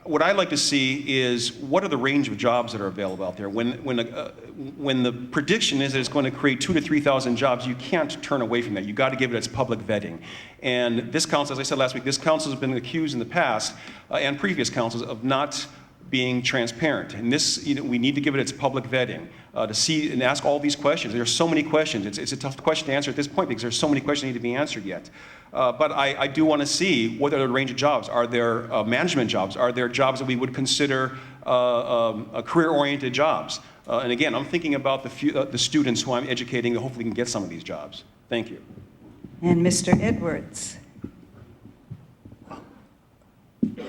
what I'd like to see is what are the range of jobs that are available out there. When the prediction is that it's going to create 2,000 to 3,000 jobs, you can't turn away from that. You've got to give it its public vetting. And this council, as I said last week, this council has been accused in the past and previous councils of not being transparent. And this, we need to give it its public vetting to see and ask all these questions. There are so many questions. It's a tough question to answer at this point because there's so many questions that need to be answered yet. But I do want to see what are the range of jobs. Are there management jobs? Are there jobs that we would consider career-oriented jobs? And again, I'm thinking about the students who I'm educating that hopefully can get some of these jobs. Thank you. And Mr. Edwards.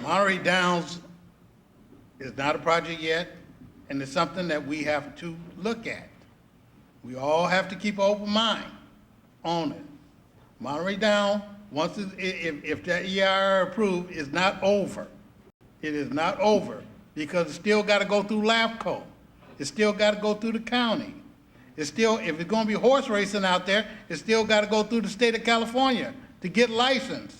Monterey Downs is not a project yet, and it's something that we have to look at. We all have to keep an open mind on it. Monterey Downs, if that EIR approved, is not over. It is not over, because it's still got to go through LAFCO. It's still got to go through the county. It's still, if it's going to be horse racing out there, it's still got to go through the state of California to get licensed.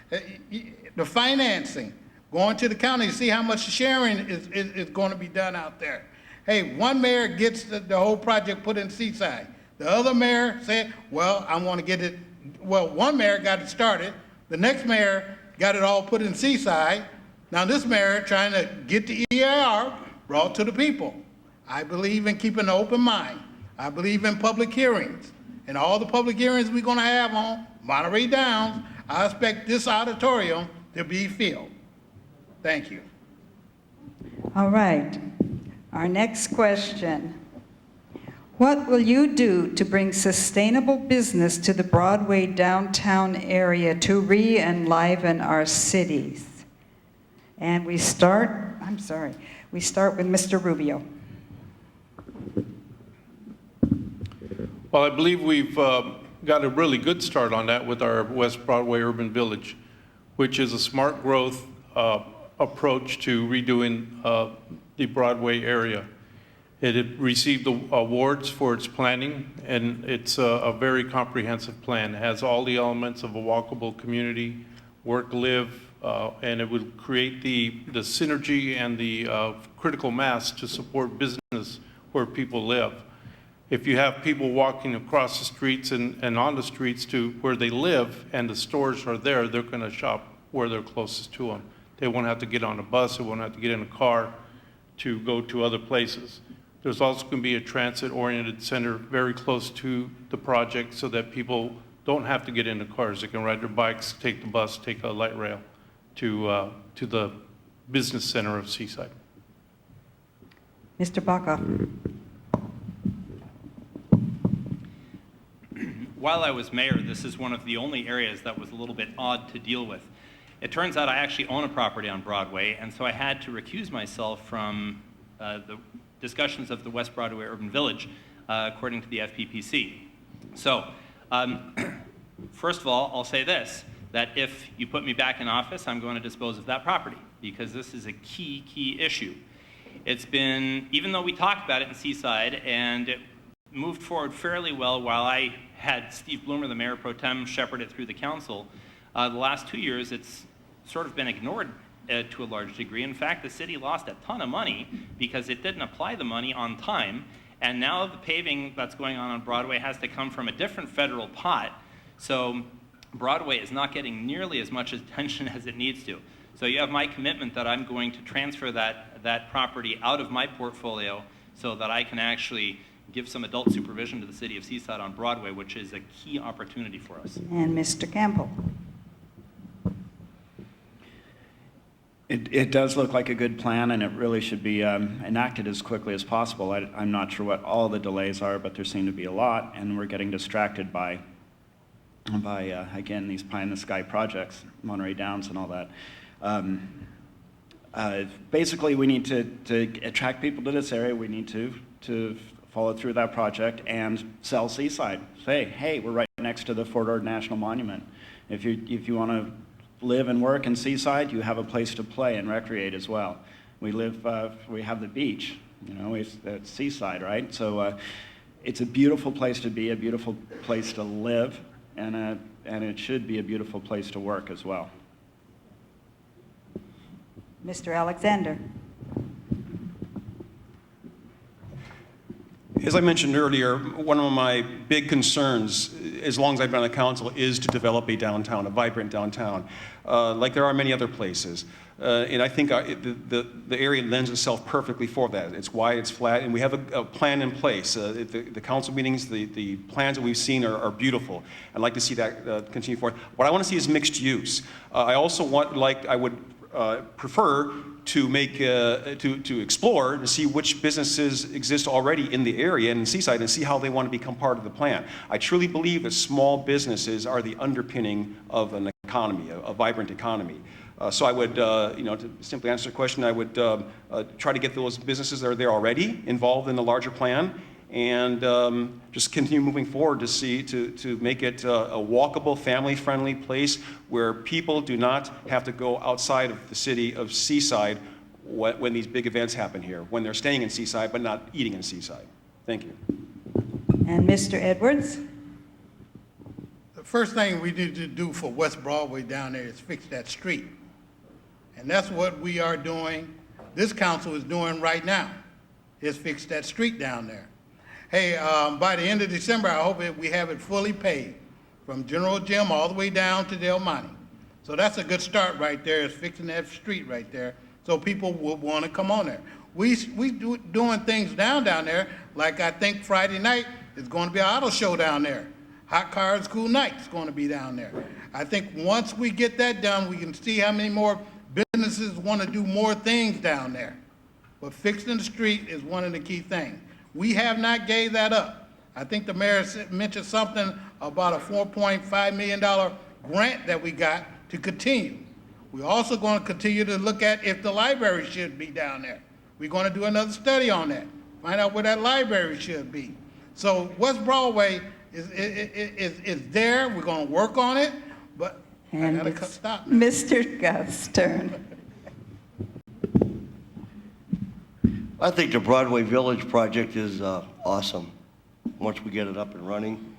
The financing, going to the county to see how much sharing is going to be done out there. Hey, one mayor gets the whole project put in Seaside. The other mayor said, well, I want to get it. Well, one mayor got it started. The next mayor got it all put in Seaside. Now this mayor trying to get the EIR brought to the people. I believe in keeping an open mind. I believe in public hearings. And all the public hearings we're going to have on Monterey Downs, I expect this auditorium to be filled. Thank you. All right. Our next question. What will you do to bring sustainable business to the Broadway downtown area to re-enliven our cities? And we start with Mr. Rubio. Well, I believe we've got a really good start on that with our West Broadway Urban Village, which is a smart growth approach to redoing the Broadway area. It had received awards for its planning, and it's a very comprehensive plan. It has all the elements of a walkable community, work, live, and it would create the synergy and the critical mass to support business where people live. If you have people walking across the streets and on the streets to where they live and the stores are there, they're going to shop where they're closest to them. They won't have to get on a bus, they won't have to get in a car to go to other places. There's also going to be a transit-oriented center very close to the project so that people don't have to get into cars. They can ride their bikes, take the bus, take a light rail to the business center of Seaside. Mr. Baca. While I was mayor, this is one of the only areas that was a little bit odd to deal with. It turns out I actually own a property on Broadway, and so I had to recuse myself from the discussions of the West Broadway Urban Village, according to the FPPC. So, first of all, I'll say this, that if you put me back in office, I'm going to dispose of that property, because this is a key issue. It's been, even though we talked about it in Seaside, and it moved forward fairly well while I had Steve Bloomer, the mayor pro tem, shepherd it through the council, the last 2 years, it's sort of been ignored to a large degree. In fact, the city lost a ton of money because it didn't apply the money on time, and now the paving that's going on Broadway has to come from a different federal pot, so Broadway is not getting nearly as much attention as it needs to. So you have my commitment that I'm going to transfer that property out of my portfolio so that I can actually give some adult supervision to the city of Seaside on Broadway, which is a key opportunity for us. And Mr. Campbell. It does look like a good plan, and it really should be enacted as quickly as possible. I'm not sure what all the delays are, but there seem to be a lot, and we're getting distracted by again, these pie-in-the-sky projects, Monterey Downs and all that. Basically, we need to attract people to this area. We need to follow through that project and sell Seaside. Say, hey, we're right next to the Fort Ord National Monument. If you want to live and work in Seaside, you have a place to play and recreate as well. We have the beach, you know, it's Seaside, right? So it's a beautiful place to be, a beautiful place to live, and it should be a beautiful place to work as well. Mr. Alexander. As I mentioned earlier, one of my big concerns, as long as I've been on the council, is to develop a downtown, a vibrant downtown, like there are many other places. And I think the area lends itself perfectly for that. It's wide, it's flat, and we have a plan in place. The council meetings, the plans that we've seen are beautiful. I'd like to see that continue forward. What I want to see is mixed use. I also I would prefer to make to explore and see which businesses exist already in the area and in Seaside and see how they want to become part of the plan. I truly believe that small businesses are the underpinning of an economy, a vibrant economy. So I would, to simply answer the question, I would try to get those businesses that are there already involved in the larger plan, and just continue moving forward to make it a walkable, family-friendly place where people do not have to go outside of the city of Seaside when these big events happen here, when they're staying in Seaside but not eating in Seaside. Thank you. And Mr. Edwards? The first thing we need to do for West Broadway down there is fix that street. And that's what we are doing, this council is doing right now, is fix that street down there. Hey, by the end of December, I hope we have it fully paved from General Gym all the way down to Del Monte. So that's a good start right there, is fixing that street right there, so people will want to come on there. We doing things down there, like I think Friday night is going to be an auto show down there. Hot Cars Cool Night is going to be down there. I think once we get that done, we can see how many more businesses want to do more things down there. But fixing the street is one of the key things. We have not gave that up. I think the mayor mentioned something about a $4.5 million grant that we got to continue. We're also going to continue to look at if the library should be down there. We're going to do another study on that, find out where that library should be. So West Broadway is there. We're going to work on it, but I And got to it's stop now. Mr. Gus' turn. I think the Broadway Village project is awesome, once we get it up and running.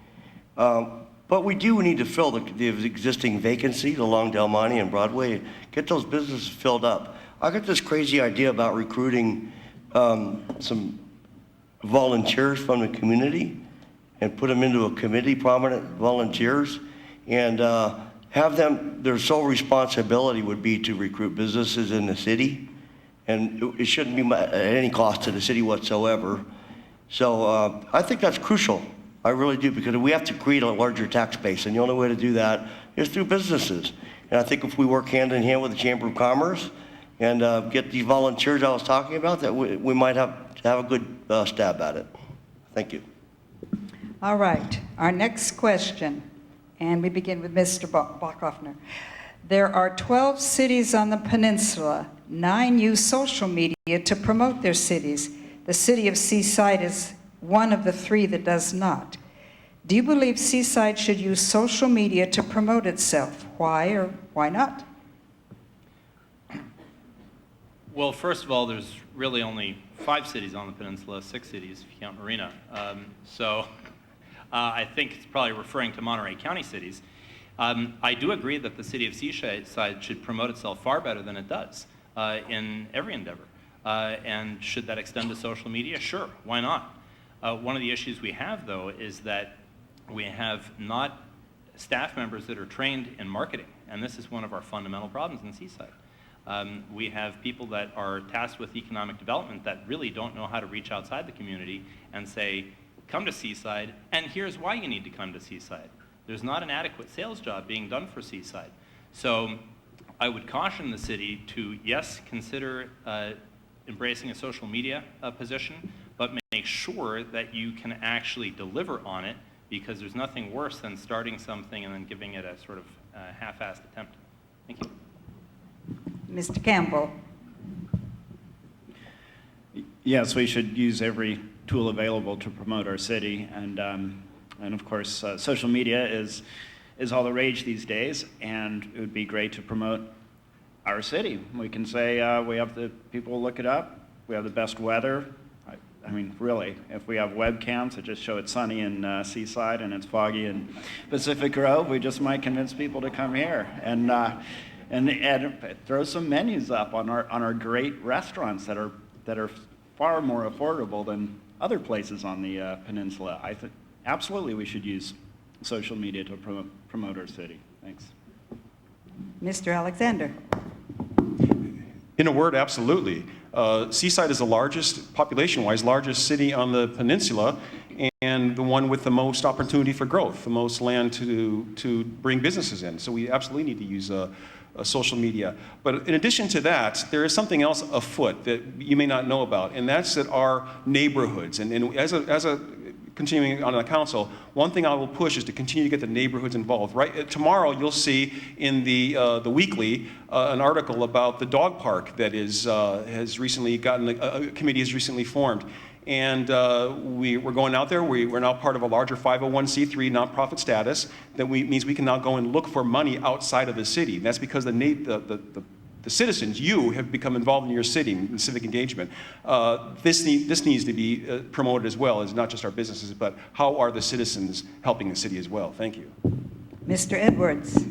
But we do need to fill the existing vacancies along Del Monte and Broadway, get those businesses filled up. I got this crazy idea about recruiting some volunteers from the community and put them into a committee, prominent volunteers, and have them, their sole responsibility would be to recruit businesses in the city. And it shouldn't be at any cost to the city whatsoever. So I think that's crucial. I really do, because we have to create a larger tax base, and the only way to do that is through businesses. And I think if we work hand in hand with the Chamber of Commerce and get these volunteers I was talking about, that we might have a good stab at it. Thank you. All right, our next question, and we begin with Mr. Bachhoffner. There are 12 cities on the peninsula. 9 use social media to promote their cities. The city of Seaside is one of the 3 that does not. Do you believe Seaside should use social media to promote itself? Why or why not? Well, first of all, there's really only 5 cities on the peninsula, 6 cities if you count Marina. I think it's probably referring to Monterey County cities. I do agree that the city of Seaside should promote itself far better than it does in every endeavor. And should that extend to social media? Sure, why not? One of the issues we have, though, is that we have not staff members that are trained in marketing, and this is one of our fundamental problems in Seaside. We have people that are tasked with economic development that really don't know how to reach outside the community and say, come to Seaside, and here's why you need to come to Seaside. There's not an adequate sales job being done for Seaside. So I would caution the city to, yes, consider embracing a social media position, but make sure that you can actually deliver on it, because there's nothing worse than starting something and then giving it a sort of half-assed attempt. Thank you. Mr. Campbell. Yes, we should use every tool available to promote our city, and of course, social media is all the rage these days, and it would be great to promote our city. We can say we have the people look it up, we have the best weather. I mean, really, if we have webcams that just show it's sunny in Seaside and it's foggy in Pacific Grove, we just might convince people to come here. And throw some menus up on our great restaurants that are far more affordable than other places on the peninsula. I think absolutely we should use social media to promote our city. Thanks. Mr. Alexander. In a word, absolutely. Seaside is the largest, population-wise, largest city on the peninsula, and the one with the most opportunity for growth, the most land to bring businesses in. So we absolutely need to use social media. But in addition to that, there is something else afoot that you may not know about, and that's that our neighborhoods, and as a continuing on the council, one thing I will push is to continue to get the neighborhoods involved. Right tomorrow, you'll see in the weekly an article about the dog park that has recently gotten a committee has recently formed, and we're going out there. We're now part of a larger 501c3 nonprofit status. That means we can now go and look for money outside of the city. And that's because the citizens, you, have become involved in your city in civic engagement. This needs to be promoted as well, as not just our businesses, but how are the citizens helping the city as well. Thank you. Mr. Edwards.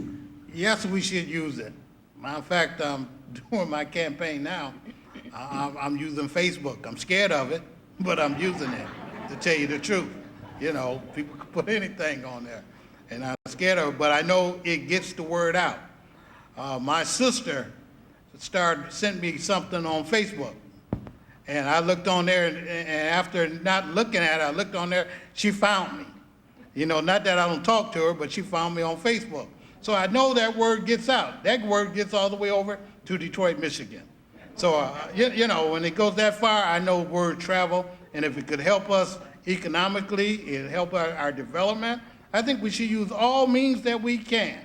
Yes, we should use it. Matter of fact, I'm doing my campaign now. I'm using Facebook. I'm scared of it, but I'm using it, to tell you the truth. You know, people can put anything on there, and I'm scared of it, but I know it gets the word out. My sister sent me something on Facebook, and I looked on there, and after not looking at it, I looked on there, she found me. You know, not that I don't talk to her, but she found me on Facebook. So I know that word gets out. That word gets all the way over to Detroit, Michigan. So, you know, when it goes that far, I know word travel, and if it could help us economically, it'll help our development, I think we should use all means that we can.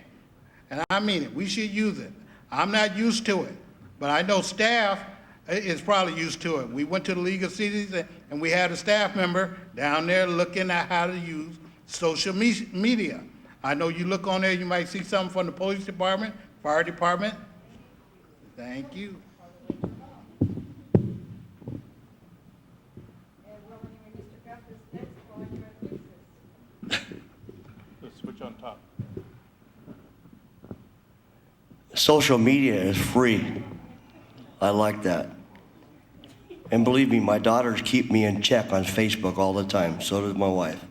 And I mean it, we should use it. I'm not used to it, but I know staff is probably used to it. We went to the League of Cities and we had a staff member down there looking at how to use social media. I know you look on there, you might see something from the police department, fire department. Thank you. Let's switch on top. Social media is free. I like that. And believe me, my daughters keep me in check on Facebook all the time. So does my wife.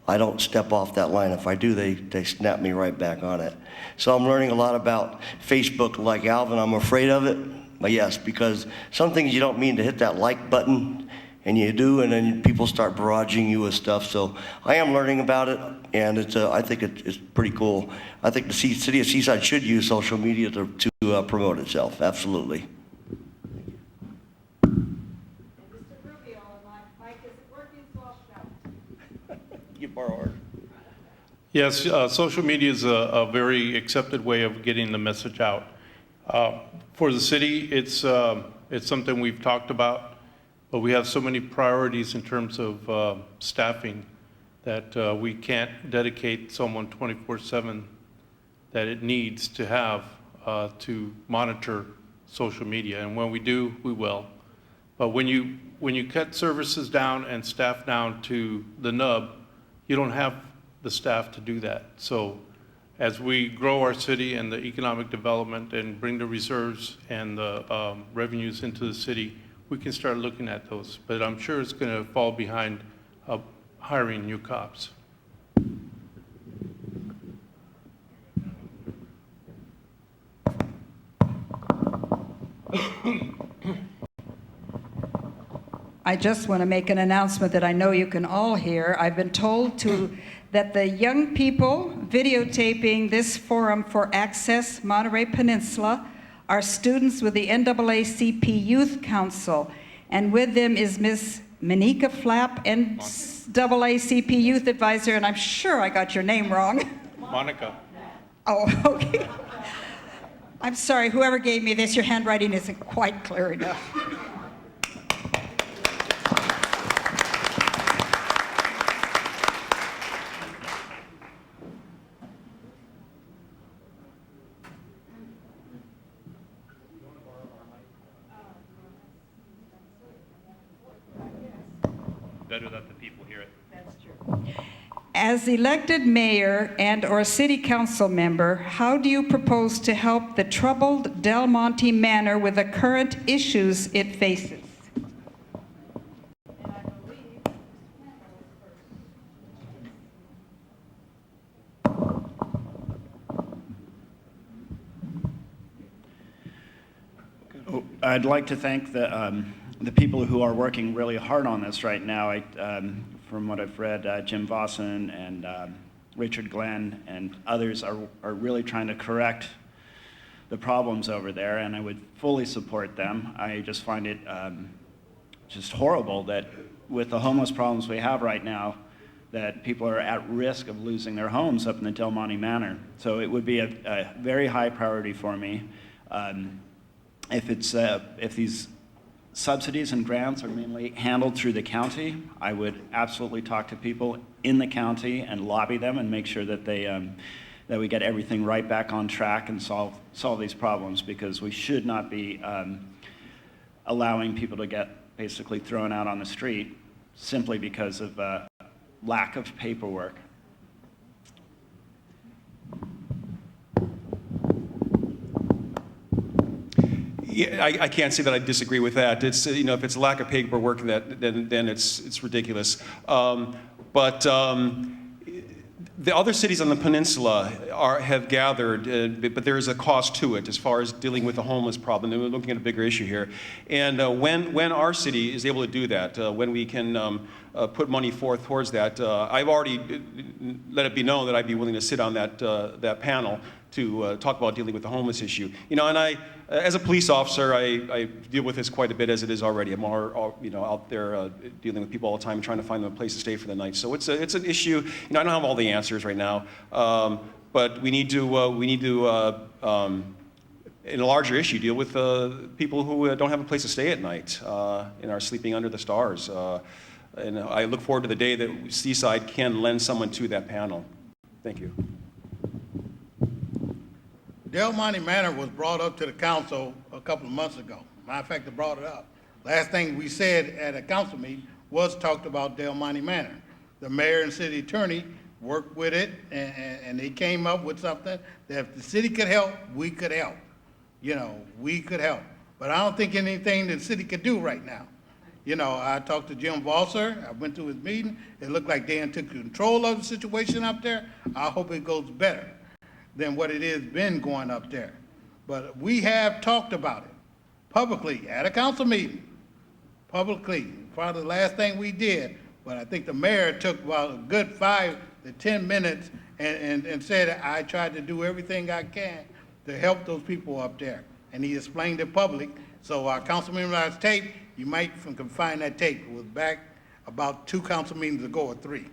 I don't step off that line. If I do, they snap me right back on it. So I'm learning a lot about Facebook like Alvin. I'm afraid of it, but yes, because some things you don't mean to hit that like button, and you do, and then people start barraging you with stuff. So I am learning about it, and I think it's pretty cool. I think the city of Seaside should use social media to promote itself, absolutely. You borrow ours. Yes, social media is a very accepted way of getting the message out. For the city, it's something we've talked about, but we have so many priorities in terms of staffing that we can't dedicate someone 24/7 that it needs to have to monitor social media. And when we do, we will. But when you cut services down and staff down to the nub, you don't have the staff to do that. So as we grow our city and the economic development and bring the reserves and the revenues into the city, we can start looking at those. But I'm sure it's going to fall behind hiring new cops. I just want to make an announcement that I know you can all hear. I've been told that the young people videotaping this forum for Access Monterey Peninsula are students with the NAACP Youth Council, and with them is Ms. Monica Flapp, NAACP Youth Advisor, and I'm sure I got your name wrong. Monica. Oh, okay. I'm sorry, whoever gave me this, your handwriting isn't quite clear enough. Better that the people hear it. That's true. As elected mayor and/or city council member, how do you propose to help the troubled Del Monte Manor with the current issues it faces? I'd like to thank the people who are working really hard on this right now. From what I've read, Jim Vossen and Richard Glenn and others are really trying to correct the problems over there, and I would fully support them. I just find it just horrible that with the homeless problems we have right now, that people are at risk of losing their homes up in the Del Monte Manor. So it would be a very high priority for me. If these subsidies and grants are mainly handled through the county, I would absolutely talk to people in the county and lobby them and make sure that that we get everything right back on track and solve these problems, because we should not be allowing people to get basically thrown out on the street simply because of lack of paperwork. Yeah, I can't say that I disagree with that. It's if it's lack of paperwork, then it's ridiculous. But the other cities on the peninsula have gathered, but there is a cost to it as far as dealing with the homeless problem. And we're looking at a bigger issue here. And when our city is able to do that, when we can put money forth towards that, I've already let it be known that I'd be willing to sit on that panel to talk about dealing with the homeless issue. And I, as a police officer, I deal with this quite a bit as it is already. I'm out there dealing with people all the time, trying to find them a place to stay for the night. So it's an issue. I don't have all the answers right now, but we need to in a larger issue, deal with people who don't have a place to stay at night and are sleeping under the stars. And I look forward to the day that Seaside can lend someone to that panel. Thank you. Del Monte Manor was brought up to the council a couple of months ago. Matter of fact, they brought it up. Last thing we said at a council meeting was talked about Del Monte Manor. The mayor and city attorney worked with it, and they came up with something that if the city could help, we could help. You know, we could help. But I don't think anything the city could do right now. You know, I talked to Jim Valser. I went to his meeting. It looked like they took control of the situation up there. I hope it goes better than what it has been going up there. But we have talked about it publicly at a council meeting, publicly. Probably the last thing we did, but I think the mayor took about a good 5 to 10 minutes and said, I tried to do everything I can to help those people up there. And he explained it public. So our council member's tape, you might can find that tape. It was back about 2 council meetings ago or 3.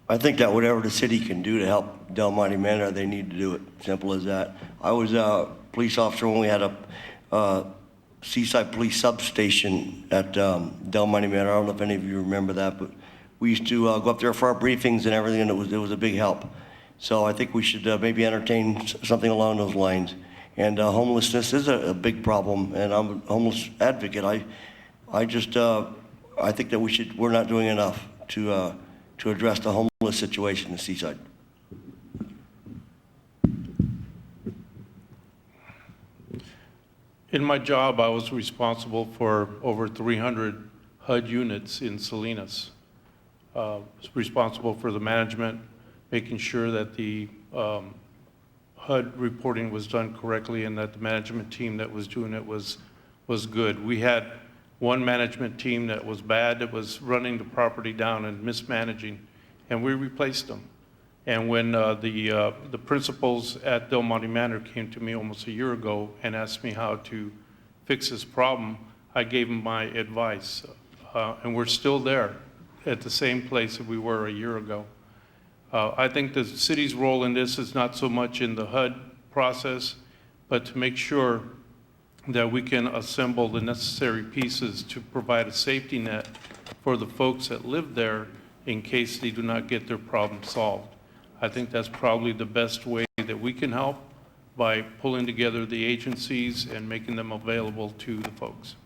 I think that whatever the city can do to help Del Monte Manor, they need to do it. Simple as that. I was a police officer when we had a Seaside Police substation at Del Monte Manor. I don't know if any of you remember that, but we used to go up there for our briefings and everything, and it was a big help. So I think we should maybe entertain something along those lines. And homelessness is a big problem, and I'm a homeless advocate. I think that we're not doing enough to address the homeless situation in Seaside. In my job, I was responsible for over 300 HUD units in Salinas. Was responsible for the management, making sure that the HUD reporting was done correctly and that the management team that was doing it was good. We had one management team that was bad, that was running the property down and mismanaging, and we replaced them. And when the principals at Del Monte Manor came to me almost a year ago and asked me how to fix this problem, I gave them my advice. And we're still there at the same place that we were a year ago. I think the city's role in this is not so much in the HUD process, but to make sure that we can assemble the necessary pieces to provide a safety net for the folks that live there in case they do not get their problem solved. I think that's probably the best way that we can help, by pulling together the agencies and making them available to the folks.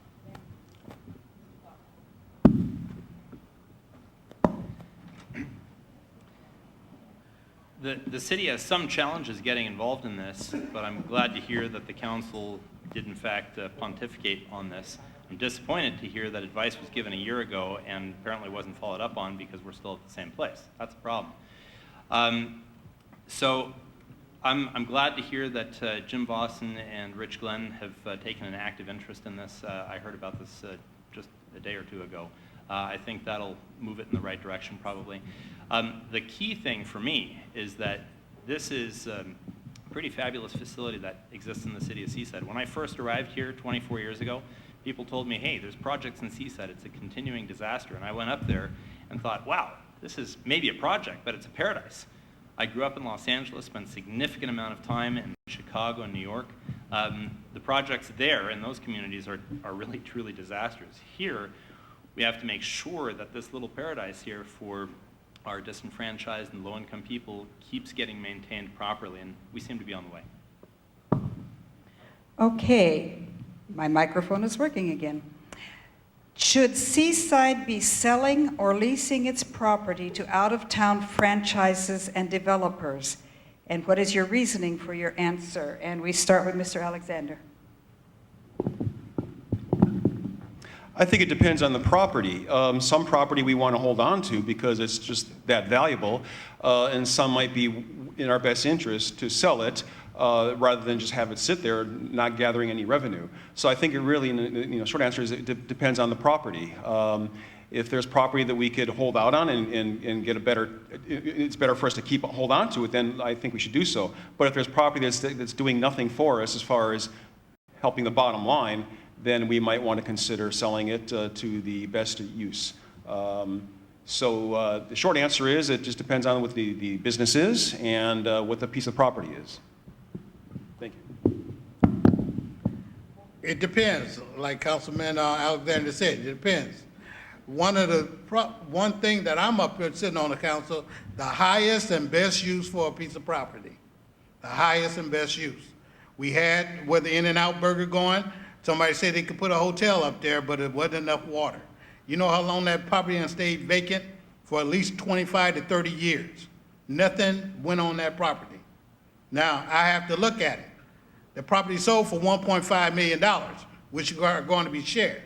The city has some challenges getting involved in this, but I'm glad to hear that the council did in fact pontificate on this. I'm disappointed to hear that advice was given a year ago and apparently wasn't followed up on because we're still at the same place. That's a problem. So I'm glad to hear that Jim Vossen and Rich Glenn have taken an active interest in this. I heard about this just a day or 2 ago. I think that'll move it in the right direction probably. The key thing for me is that this is a pretty fabulous facility that exists in the city of Seaside. When I first arrived here 24 years ago, people told me, hey, there's projects in Seaside, it's a continuing disaster. And I went up there and thought, wow, this is maybe a project, but it's a paradise. I grew up in Los Angeles, spent a significant amount of time in Chicago and New York. The projects there in those communities are really, truly disasters. Here, we have to make sure that this little paradise here for our disenfranchised and low-income people keeps getting maintained properly, and we seem to be on the way. Okay, my microphone is working again. Should Seaside be selling or leasing its property to out-of-town franchises and developers? And what is your reasoning for your answer? And we start with Mr. Alexander. I think it depends on the property. Some property we want to hold on to because it's just that valuable, and some might be in our best interest to sell it rather than just have it sit there not gathering any revenue. So I think it really, short answer is it depends on the property. If there's property that we could hold out on and get a better, it's better for us to hold on to it, then I think we should do so. But if there's property that's doing nothing for us as far as helping the bottom line, then we might want to consider selling it to the best use. So the short answer is it just depends on what the business is and what the piece of property is. Thank you. It depends, like Councilman Alexander said, it depends. One thing that I'm up here sitting on the council, the highest and best use for a piece of property, the highest and best use. We had, where the In-N-Out Burger going, somebody said they could put a hotel up there, but it wasn't enough water. You know how long that property has stayed vacant? For at least 25 to 30 years. Nothing went on that property. Now, I have to look at it. The property sold for $1.5 million, which are going to be shared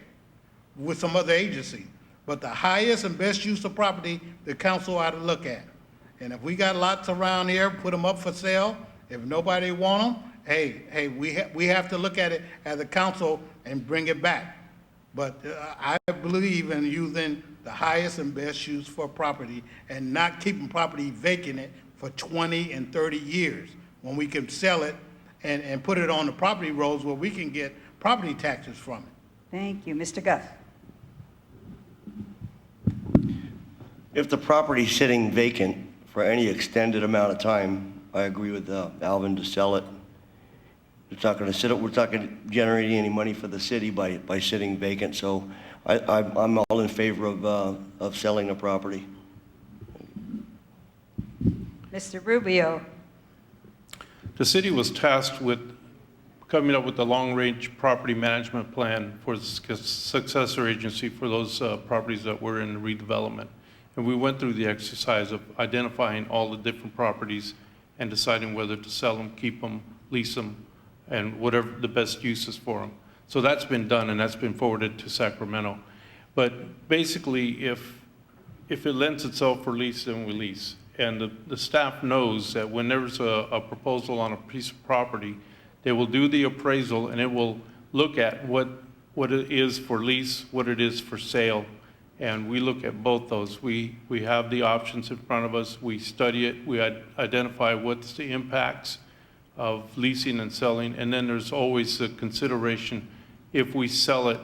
with some other agency. But the highest and best use of property, the council ought to look at. And if we got lots around here, put them up for sale. If nobody want them, hey, we have to look at it as a council and bring it back. But I believe in using the highest and best use for property and not keeping property vacant for 20 and 30 years when we can sell it and put it on the property rolls where we can get property taxes from it. Thank you. Mr. Gus. If the property's sitting vacant for any extended amount of time, I agree with Alvin to sell it. It's not going to sit. We're not going to generate any money for the city by sitting vacant. So I'm all in favor of selling the property. Mr. Rubio. The city was tasked with coming up with the long-range property management plan for the successor agency for those properties that were in redevelopment. And we went through the exercise of identifying all the different properties and deciding whether to sell them, keep them, lease them, and whatever the best uses for them. So that's been done, and that's been forwarded to Sacramento. But basically, if it lends itself for lease, then we lease. And the staff knows that when there's a proposal on a piece of property, they will do the appraisal, and it will look at what it is for lease, what it is for sale, and we look at both those. We have the options in front of us. We study it. We identify what's the impacts of leasing and selling, and then there's always the consideration, if we sell it,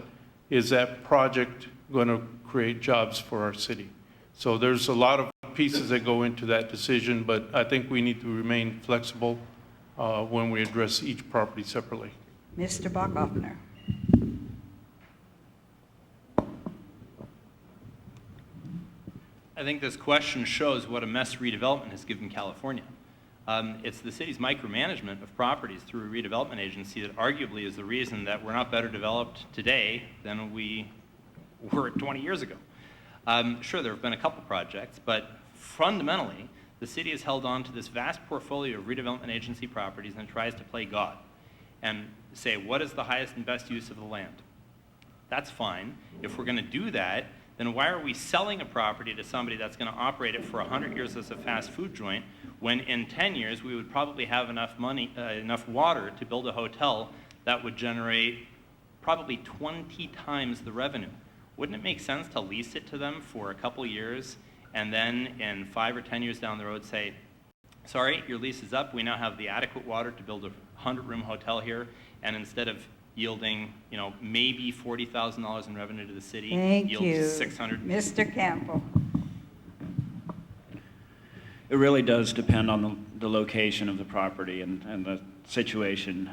is that project going to create jobs for our city? So there's a lot of pieces that go into that decision, but I think we need to remain flexible when we address each property separately. Mr. Bachhoffner. I think this question shows what a mess redevelopment has given California. It's the city's micromanagement of properties through a redevelopment agency that arguably is the reason that we're not better developed today than we were 20 years ago. Sure, there have been a couple projects, but fundamentally, the city has held on to this vast portfolio of redevelopment agency properties and tries to play God and say, what is the highest and best use of the land? That's fine. If we're going to do that, then why are we selling a property to somebody that's going to operate it for 100 years as a fast food joint when in 10 years we would probably have enough money, enough water to build a hotel that would generate probably 20 times the revenue? Wouldn't it make sense to lease it to them for a couple years and then in 5 or 10 years down the road say, sorry, your lease is up, we now have the adequate water to build a 100-room hotel here, and instead of yielding, maybe $40,000 in revenue to the city, Thank yields you. $600. Mr. Campbell. It really does depend on the location of the property and the situation.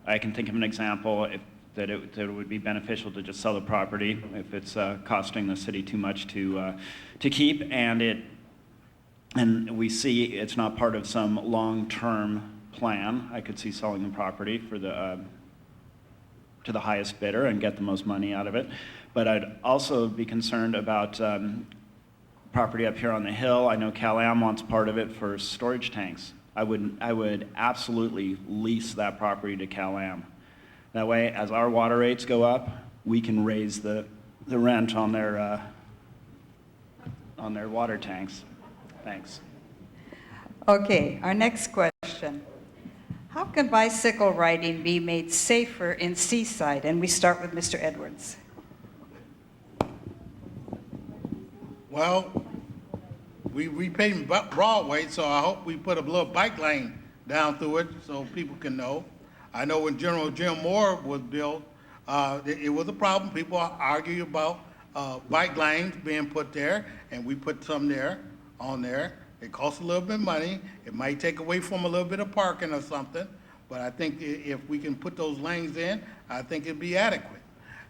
I can think of an example that it would be beneficial to just sell the property if it's costing the city too much to keep, and we see it's not part of some long-term plan. I could see selling the property for to the highest bidder and get the most money out of it. But I'd also be concerned about property up here on the hill. I know Cal-Am wants part of it for storage tanks. I would absolutely lease that property to Cal-Am. That way, as our water rates go up, we can raise the rent on their water tanks. Thanks. Okay, our next question. How can bicycle riding be made safer in Seaside? And we start with Mr. Edwards. Well, we repainted Broadway, so I hope we put a little bike lane down through it so people can know. I know when General Jim Moore was built, it was a problem. People argue about bike lanes being put there, and we put some there, on there. It costs a little bit of money. It might take away from a little bit of parking or something, but I think if we can put those lanes in, I think it'd be adequate,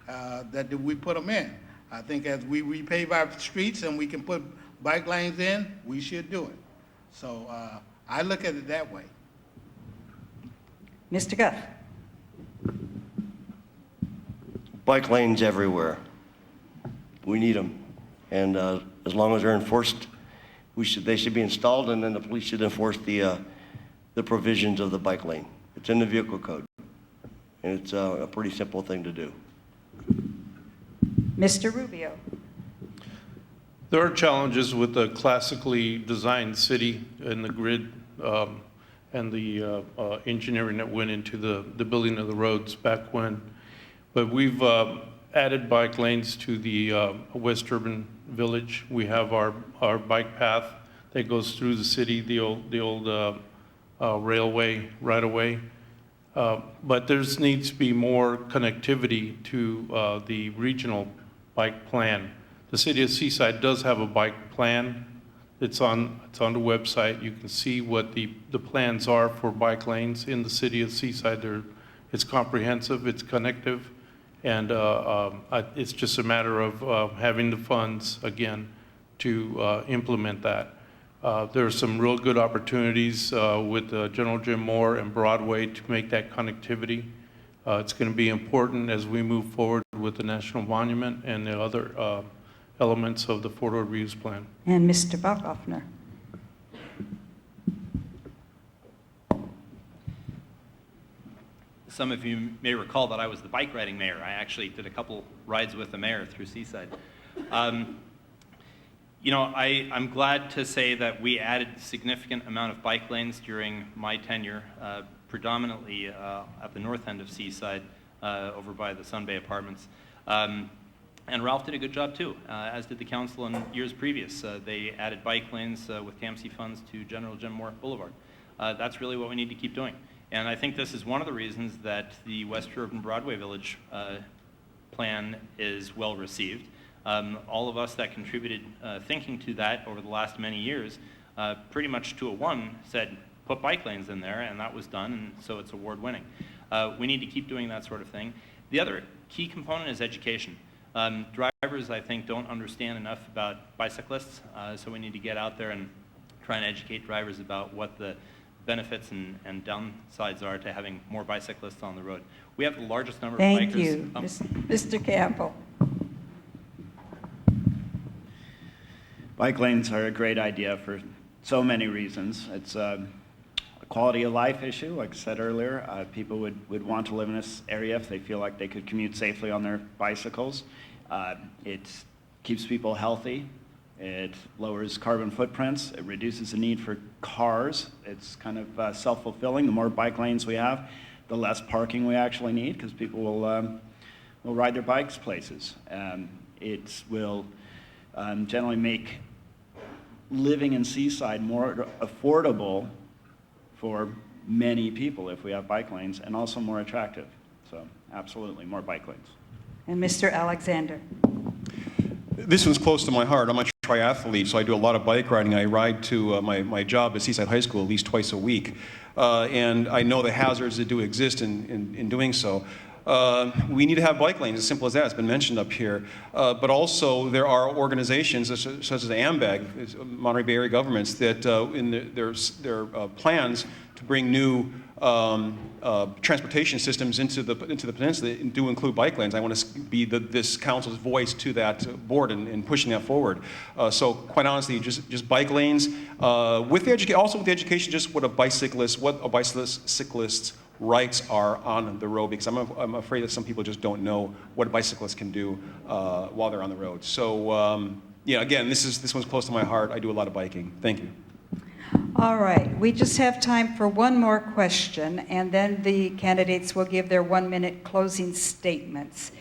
that we put them in. I think as we repave our streets and we can put bike lanes in, we should do it. So I look at it that way. Mr. Guth. Bike lanes everywhere. We need them. And as long as they're enforced, they should be installed, and then the police should enforce the provisions of the bike lane. It's in the vehicle code. And it's a pretty simple thing to do. Mr. Rubio. There are challenges with the classically designed city and the grid and the engineering that went into the building of the roads back when. But we've added bike lanes to the West Urban Village. We have our bike path that goes through the city, the old railway right-of-way. But there needs to be more connectivity to the regional bike plan. The city of Seaside does have a bike plan. It's on the website. You can see what the plans are for bike lanes in the city of Seaside. It's comprehensive, it's connective, and it's just a matter of having the funds, again, to implement that. There are some real good opportunities with General Jim Moore and Broadway to make that connectivity. It's going to be important as we move forward with the National Monument and the other elements of the Fort Ord Reuse Plan. And Mr. Bachhoffner. Some of you may recall that I was the bike riding mayor. I actually did a couple rides with the mayor through Seaside. You know, I'm glad to say that we added a significant amount of bike lanes during my tenure, predominantly at the north end of Seaside, over by the Sun Bay Apartments. And Ralph did a good job too, as did the council in years previous. They added bike lanes with TAMC funds to General Jim Moore Boulevard. That's really what we need to keep doing. And I think this is one of the reasons that the West Urban Broadway Village plan is well received. All of us that contributed thinking to that over the last many years, pretty much to a one, said put bike lanes in there, and that was done, and so it's award winning. We need to keep doing that sort of thing. The other key component is education. Drivers, I think, don't understand enough about bicyclists, so we need to get out there and try and educate drivers about what the benefits and downsides are to having more bicyclists on the road. We have the largest number of bikers. Thank you. Mr. Campbell. Bike lanes are a great idea for so many reasons. It's a quality of life issue, like I said earlier. People would want to live in this area if they feel like they could commute safely on their bicycles. It keeps people healthy. It lowers carbon footprints. It reduces the need for cars. It's kind of self-fulfilling. The more bike lanes we have, the less parking we actually need, because people will ride their bikes places. It will generally make living in Seaside more affordable for many people if we have bike lanes, and also more attractive. So absolutely, more bike lanes. And Mr. Alexander. This one's close to my heart. I'm a triathlete, so I do a lot of bike riding. I ride to my job at Seaside High School at least twice a week. And I know the hazards that do exist in doing so. We need to have bike lanes, as simple as that. It's been mentioned up here. But also, there are organizations such as AMBAG, Monterey Bay Area governments, that in their plans to bring new transportation systems into the peninsula do include bike lanes. I want to be this council's voice to that board and pushing that forward. So quite honestly, just bike lanes with the also with the education, just what a bicyclist's rights are on the road, because I'm afraid that some people just don't know what bicyclists can do while they're on the road. So yeah, again, this one's close to my heart. I do a lot of biking. Thank you. All right, we just have time for one more question, and then the candidates will give their 1-minute closing statements.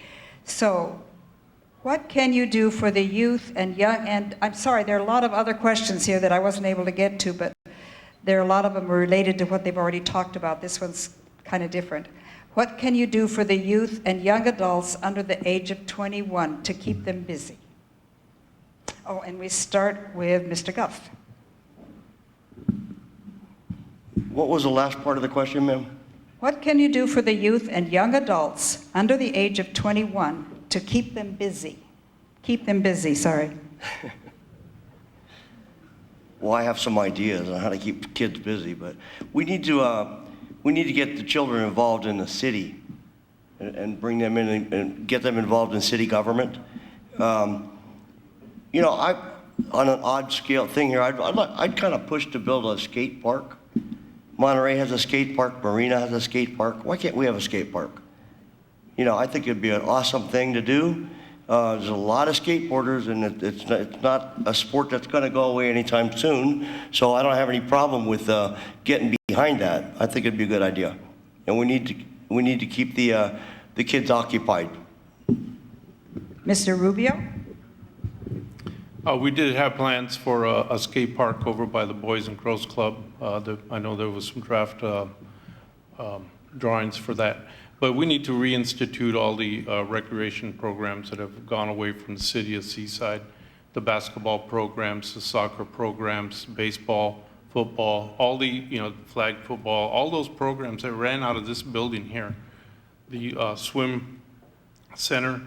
So, what can you do for the youth and young, and I'm sorry, there are a lot of other questions here that I wasn't able to get to, but there are a lot of them related to what they've already talked about. This one's kind of different. What can you do for the youth and young adults under the age of 21 to keep them busy? Oh, and we start with Mr. Guff. What was the last part of the question, ma'am? What can you do for the youth and young adults under the age of 21 to keep them busy? Keep them busy, sorry. Well, I have some ideas on how to keep kids busy, but we need to get the children involved in the city and bring them in and get them involved in city government. You know, on an odd scale thing here, I'd kind of push to build a skate park. Monterey has a skate park, Marina has a skate park. Why can't we have a skate park? You know, I think it'd be an awesome thing to do. There's a lot of skateboarders, and it's not a sport that's going to go away anytime soon, so I don't have any problem with getting behind that. I think it'd be a good idea. And we need to keep the kids occupied. Mr. Rubio? We did have plans for a skate park over by the Boys and Girls Club. I know there was some draft drawings for that. But we need to reinstitute all the recreation programs that have gone away from the city of Seaside. The basketball programs, the soccer programs, baseball, football, all the, flag football, all those programs that ran out of this building here. The swim center.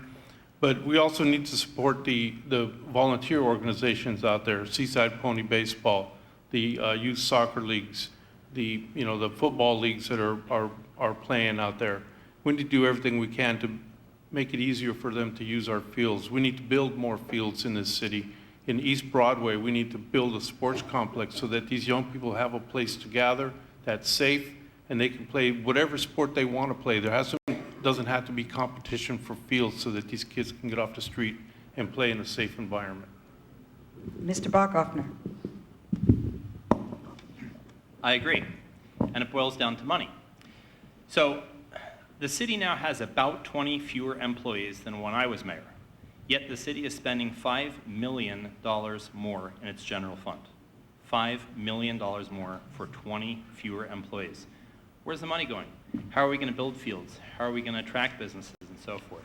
But we also need to support the volunteer organizations out there, Seaside Pony Baseball, the youth soccer leagues, the football leagues that are playing out there. We need to do everything we can to make it easier for them to use our fields. We need to build more fields in this city. In East Broadway, we need to build a sports complex so that these young people have a place to gather that's safe and they can play whatever sport they want to play. Doesn't have to be competition for fields so that these kids can get off the street and play in a safe environment. Mr. Bachhoffner. I agree, and it boils down to money. So the city now has about 20 fewer employees than when I was mayor, yet the city is spending $5 million more in its general fund. $5 million more for 20 fewer employees. Where's the money going? How are we going to build fields? How are we going to attract businesses and so forth?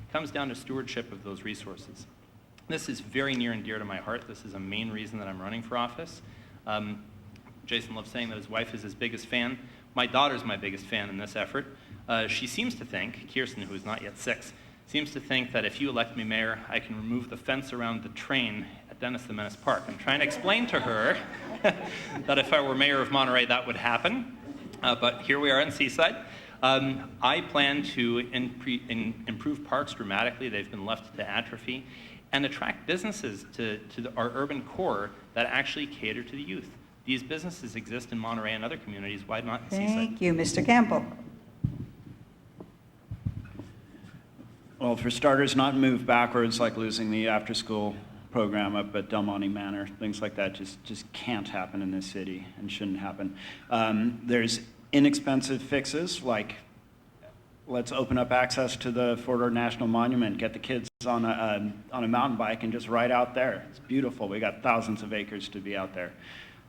It comes down to stewardship of those resources. This is very near and dear to my heart. This is a main reason that I'm running for office. Jason loves saying that his wife is his biggest fan. My daughter's my biggest fan in this effort. She seems to think, Kirsten, who is not yet 6, seems to think that if you elect me mayor, I can remove the fence around the train at Dennis the Menace Park. I'm trying to explain to her that if I were mayor of Monterey, that would happen. But here we are in Seaside. I plan to improve parks dramatically. They've been left to atrophy, and attract businesses to our urban core that actually cater to the youth. These businesses exist in Monterey and other communities. Why not in Seaside? Thank you. Mr. Campbell. Well, for starters, not move backwards like losing the after-school program up at Del Monte Manor. Things like that just can't happen in this city and shouldn't happen. There's inexpensive fixes like let's open up access to the Fort National Monument, get the kids on a mountain bike and just ride out there. It's beautiful. We got thousands of acres to be out there.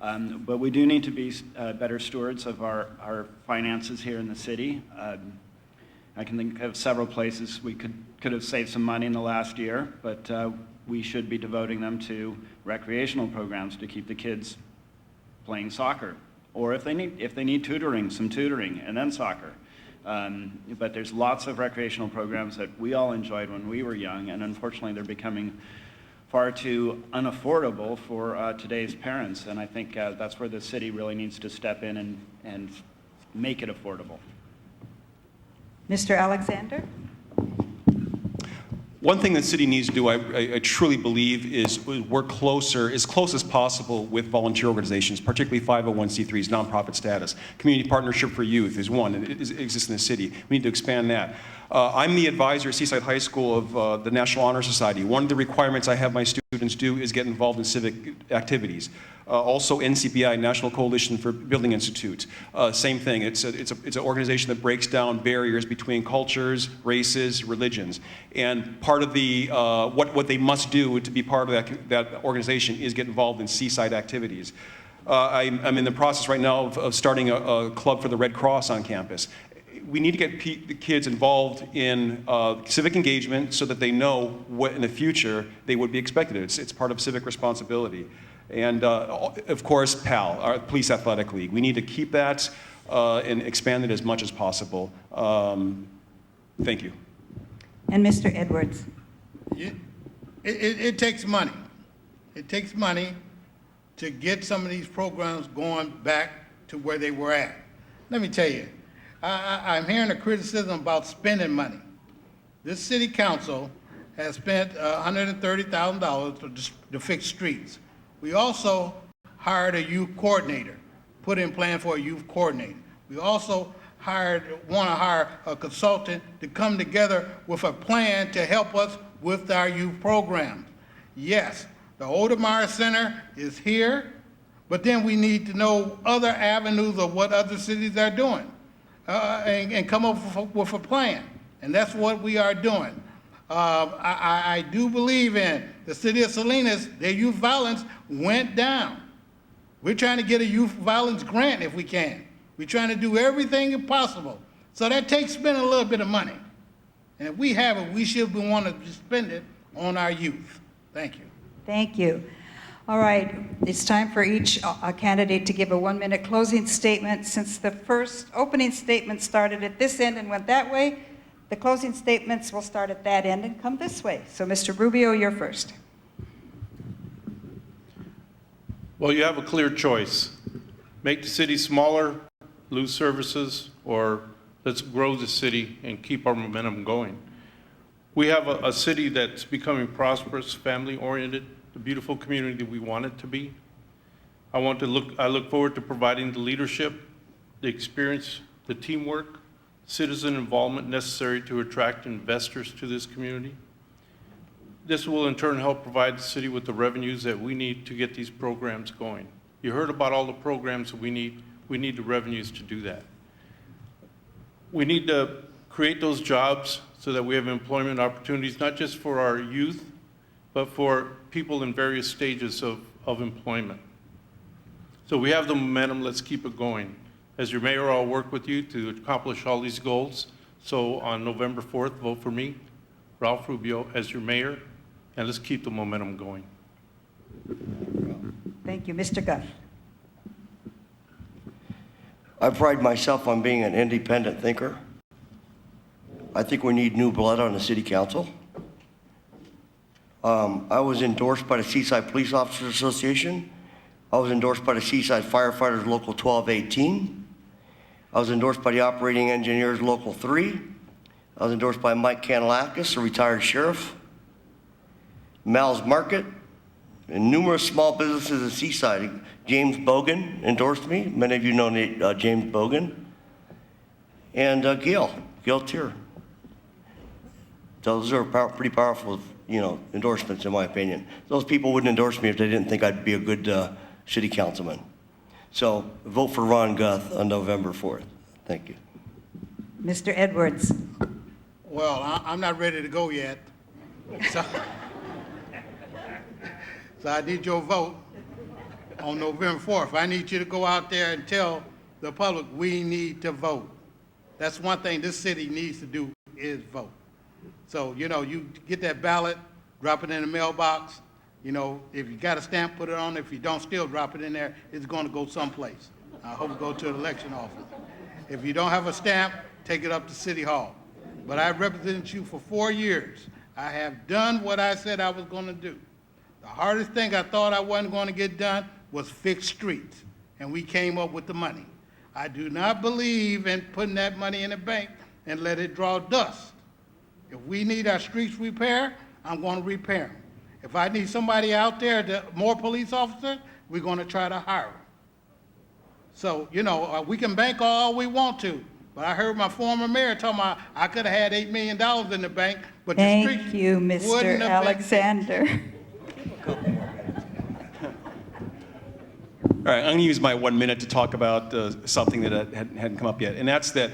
But we do need to be better stewards of our finances here in the city. I can think of several places we could have saved some money in the last year, but we should be devoting them to recreational programs to keep the kids playing soccer. Or if they need tutoring, some tutoring, and then soccer. But there's lots of recreational programs that we all enjoyed when we were young, and unfortunately they're becoming far too unaffordable for today's parents. And I think that's where the city really needs to step in and make it affordable. Mr. Alexander? One thing the city needs to do, I truly believe, is work closer, as close as possible with volunteer organizations, particularly 501c3s, nonprofit status. Community Partnership for Youth is one, and it exists in the city. We need to expand that. I'm the advisor at Seaside High School of the National Honor Society. One of the requirements I have my students do is get involved in civic activities. Also NCBI, National Coalition for Building Institute. Same thing, it's an organization that breaks down barriers between cultures, races, religions. And part of the, what they must do to be part of that organization is get involved in Seaside activities. I'm in the process right now of starting a club for the Red Cross on campus. we need to get the kids involved in civic engagement so that they know what in the future they would be expected. It's part of civic responsibility. And of course, PAL, our Police Athletic League. We need to keep that and expand it as much as possible. Thank you. And Mr. Edwards. It takes money. It takes money to get some of these programs going back to where they were at. Let me tell you, I'm hearing a criticism about spending money. This city council has spent $130,000 to fix streets. We also hired a youth coordinator, put in plan for a youth coordinator. We also want to hire a consultant to come together with a plan to help us with our youth programs. Yes, the Odemeyer Center is here, but then we need to know other avenues of what other cities are doing and come up with a plan. And that's what we are doing. I do believe in the city of Salinas, their youth violence went down. We're trying to get a youth violence grant if we can. We're trying to do everything possible. So that takes spending a little bit of money. And if we have it, we should want to spend it on our youth. Thank you. Thank you. All right, it's time for each candidate to give a 1-minute closing statement. Since the first opening statement started at this end and went that way, the closing statements will start at that end and come this way. So Mr. Rubio, you're first. Well, you have a clear choice. Make the city smaller, lose services, or let's grow the city and keep our momentum going. We have a city that's becoming prosperous, family-oriented, the beautiful community that we want it to be. I look forward to providing the leadership, the experience, the teamwork, citizen involvement necessary to attract investors to this community. This will in turn help provide the city with the revenues that we need to get these programs going. You heard about all the programs that we need. We need the revenues to do that. We need to create those jobs so that we have employment opportunities, not just for our youth, but for people in various stages of employment. So we have the momentum, let's keep it going. As your mayor, I'll work with you to accomplish all these goals. So on November 4th, vote for me, Ralph Rubio, as your mayor, and let's keep the momentum going. Thank you. Mr. Guff. I pride myself on being an independent thinker. I think we need new blood on the city council. I was endorsed by the Seaside Police Officers Association. I was endorsed by the Seaside Firefighters Local 1218. I was endorsed by the Operating Engineers Local 3. I was endorsed by Mike Kanalakis, a retired sheriff, Mal's Market, and numerous small businesses in Seaside. James Bogan endorsed me. Many of you know James Bogan. And Gail Tier. Those are pretty powerful, endorsements in my opinion. Those people wouldn't endorse me if they didn't think I'd be a good city councilman. So vote for Ron Guth on November 4th. Thank you. Mr. Edwards. Well, I'm not ready to go yet. So I need your vote on November 4th. I need you to go out there and tell the public we need to vote. That's one thing this city needs to do is vote. So, you get that ballot, drop it in the mailbox. If you got a stamp, put it on. If you don't, still drop it in there. It's going to go someplace. I hope it goes to the election office. If you don't have a stamp, take it up to City Hall. But I represented you for 4 years. I have done what I said I was going to do. The hardest thing I thought I wasn't going to get done was fix streets, and we came up with the money. I do not believe in putting that money in the bank and let it draw dust. If we need our streets repaired, I'm going to repair them. If I need somebody out there, more police officers, we're going to try to hire them. So, we can bank all we want to, but I heard my former mayor talking about I could have had $8 million in the bank, but the streets Thank you, Mr. Alexander. All right, I'm going to use my 1 minute to talk about something that hadn't come up yet, and that's that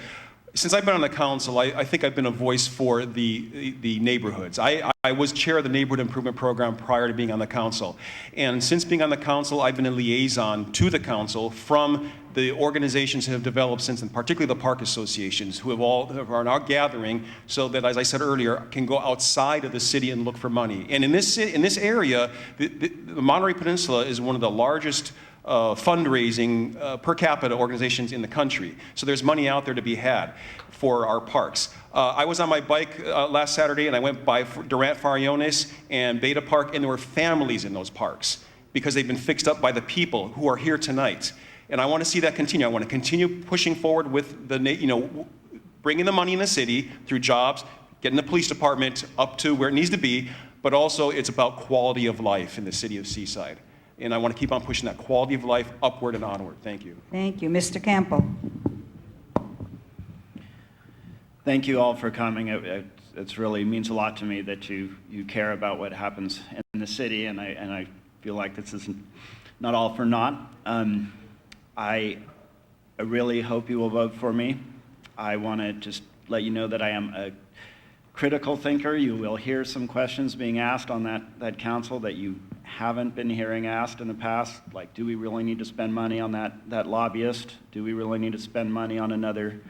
since I've been on the council, I think I've been a voice for the neighborhoods. I was chair of the neighborhood improvement program prior to being on the council. And since being on the council, I've been a liaison to the council from the organizations that have developed since, and particularly the park associations, who are now gathering so that, as I said earlier, can go outside of the city and look for money. And in this area, the Monterey Peninsula is one of the largest fundraising per capita organizations in the country. So there's money out there to be had for our parks. I was on my bike last Saturday and I went by Durant Farallones and Beta Park, and there were families in those parks because they've been fixed up by the people who are here tonight. And I want to see that continue. I want to continue pushing forward with bringing the money in the city through jobs, getting the police department up to where it needs to be, but also it's about quality of life in the city of Seaside. And I want to keep on pushing that quality of life upward and onward. Thank you. Thank you. Mr. Campbell. Thank you all for coming. It really means a lot to me that you care about what happens in the city, and I feel like this is not all for naught. I really hope you will vote for me. I want to just let you know that I am a critical thinker. You will hear some questions being asked on that council that you haven't been hearing asked in the past, like, do we really need to spend money on that lobbyist? Do we really need to spend money on another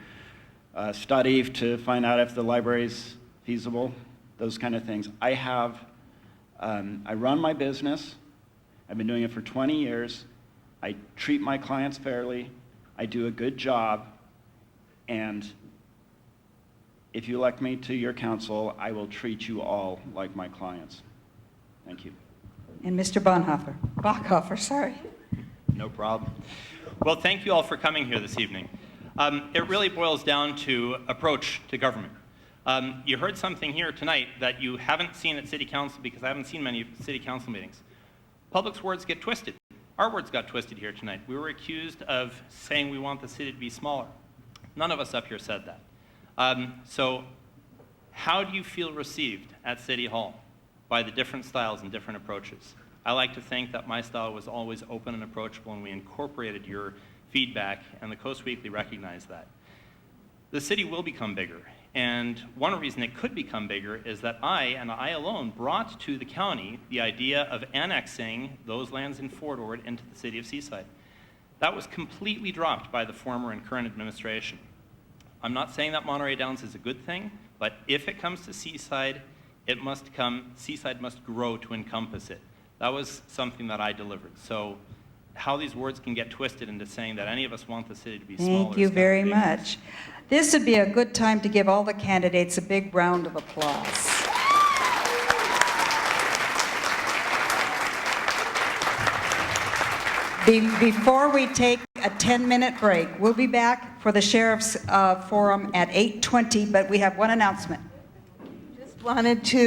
study to find out if the library is feasible? Those kind of things. I run my business. I've been doing it for 20 years. I treat my clients fairly. I do a good job. And if you elect me to your council, I will treat you all like my clients. Thank you. And Mr. Bachhofer, sorry. No problem. Well, thank you all for coming here this evening. It really boils down to approach to government. You heard something here tonight that you haven't seen at City Council, because I haven't seen many City Council meetings. Public's words get twisted. Our words got twisted here tonight. We were accused of saying we want the city to be smaller. None of us up here said that. So how do you feel received at City Hall by the different styles and different approaches? I like to think that my style was always open and approachable, and we incorporated your feedback, and the Coast Weekly recognized that. The city will become bigger, and one reason it could become bigger is that I alone brought to the county the idea of annexing those lands in Fort Ord into the city of Seaside. That was completely dropped by the former and current administration. I'm not saying that Monterey Downs is a good thing, but if it comes to Seaside, Seaside must grow to encompass it. That was something that I delivered. So how these words can get twisted into saying that any of us want the city to be smaller. Thank you very much. This would be a good time to give all the candidates a big round of applause. Before we take a 10-minute break, we'll be back for the Sheriff's Forum at 8:20, but we have one announcement. Just wanted to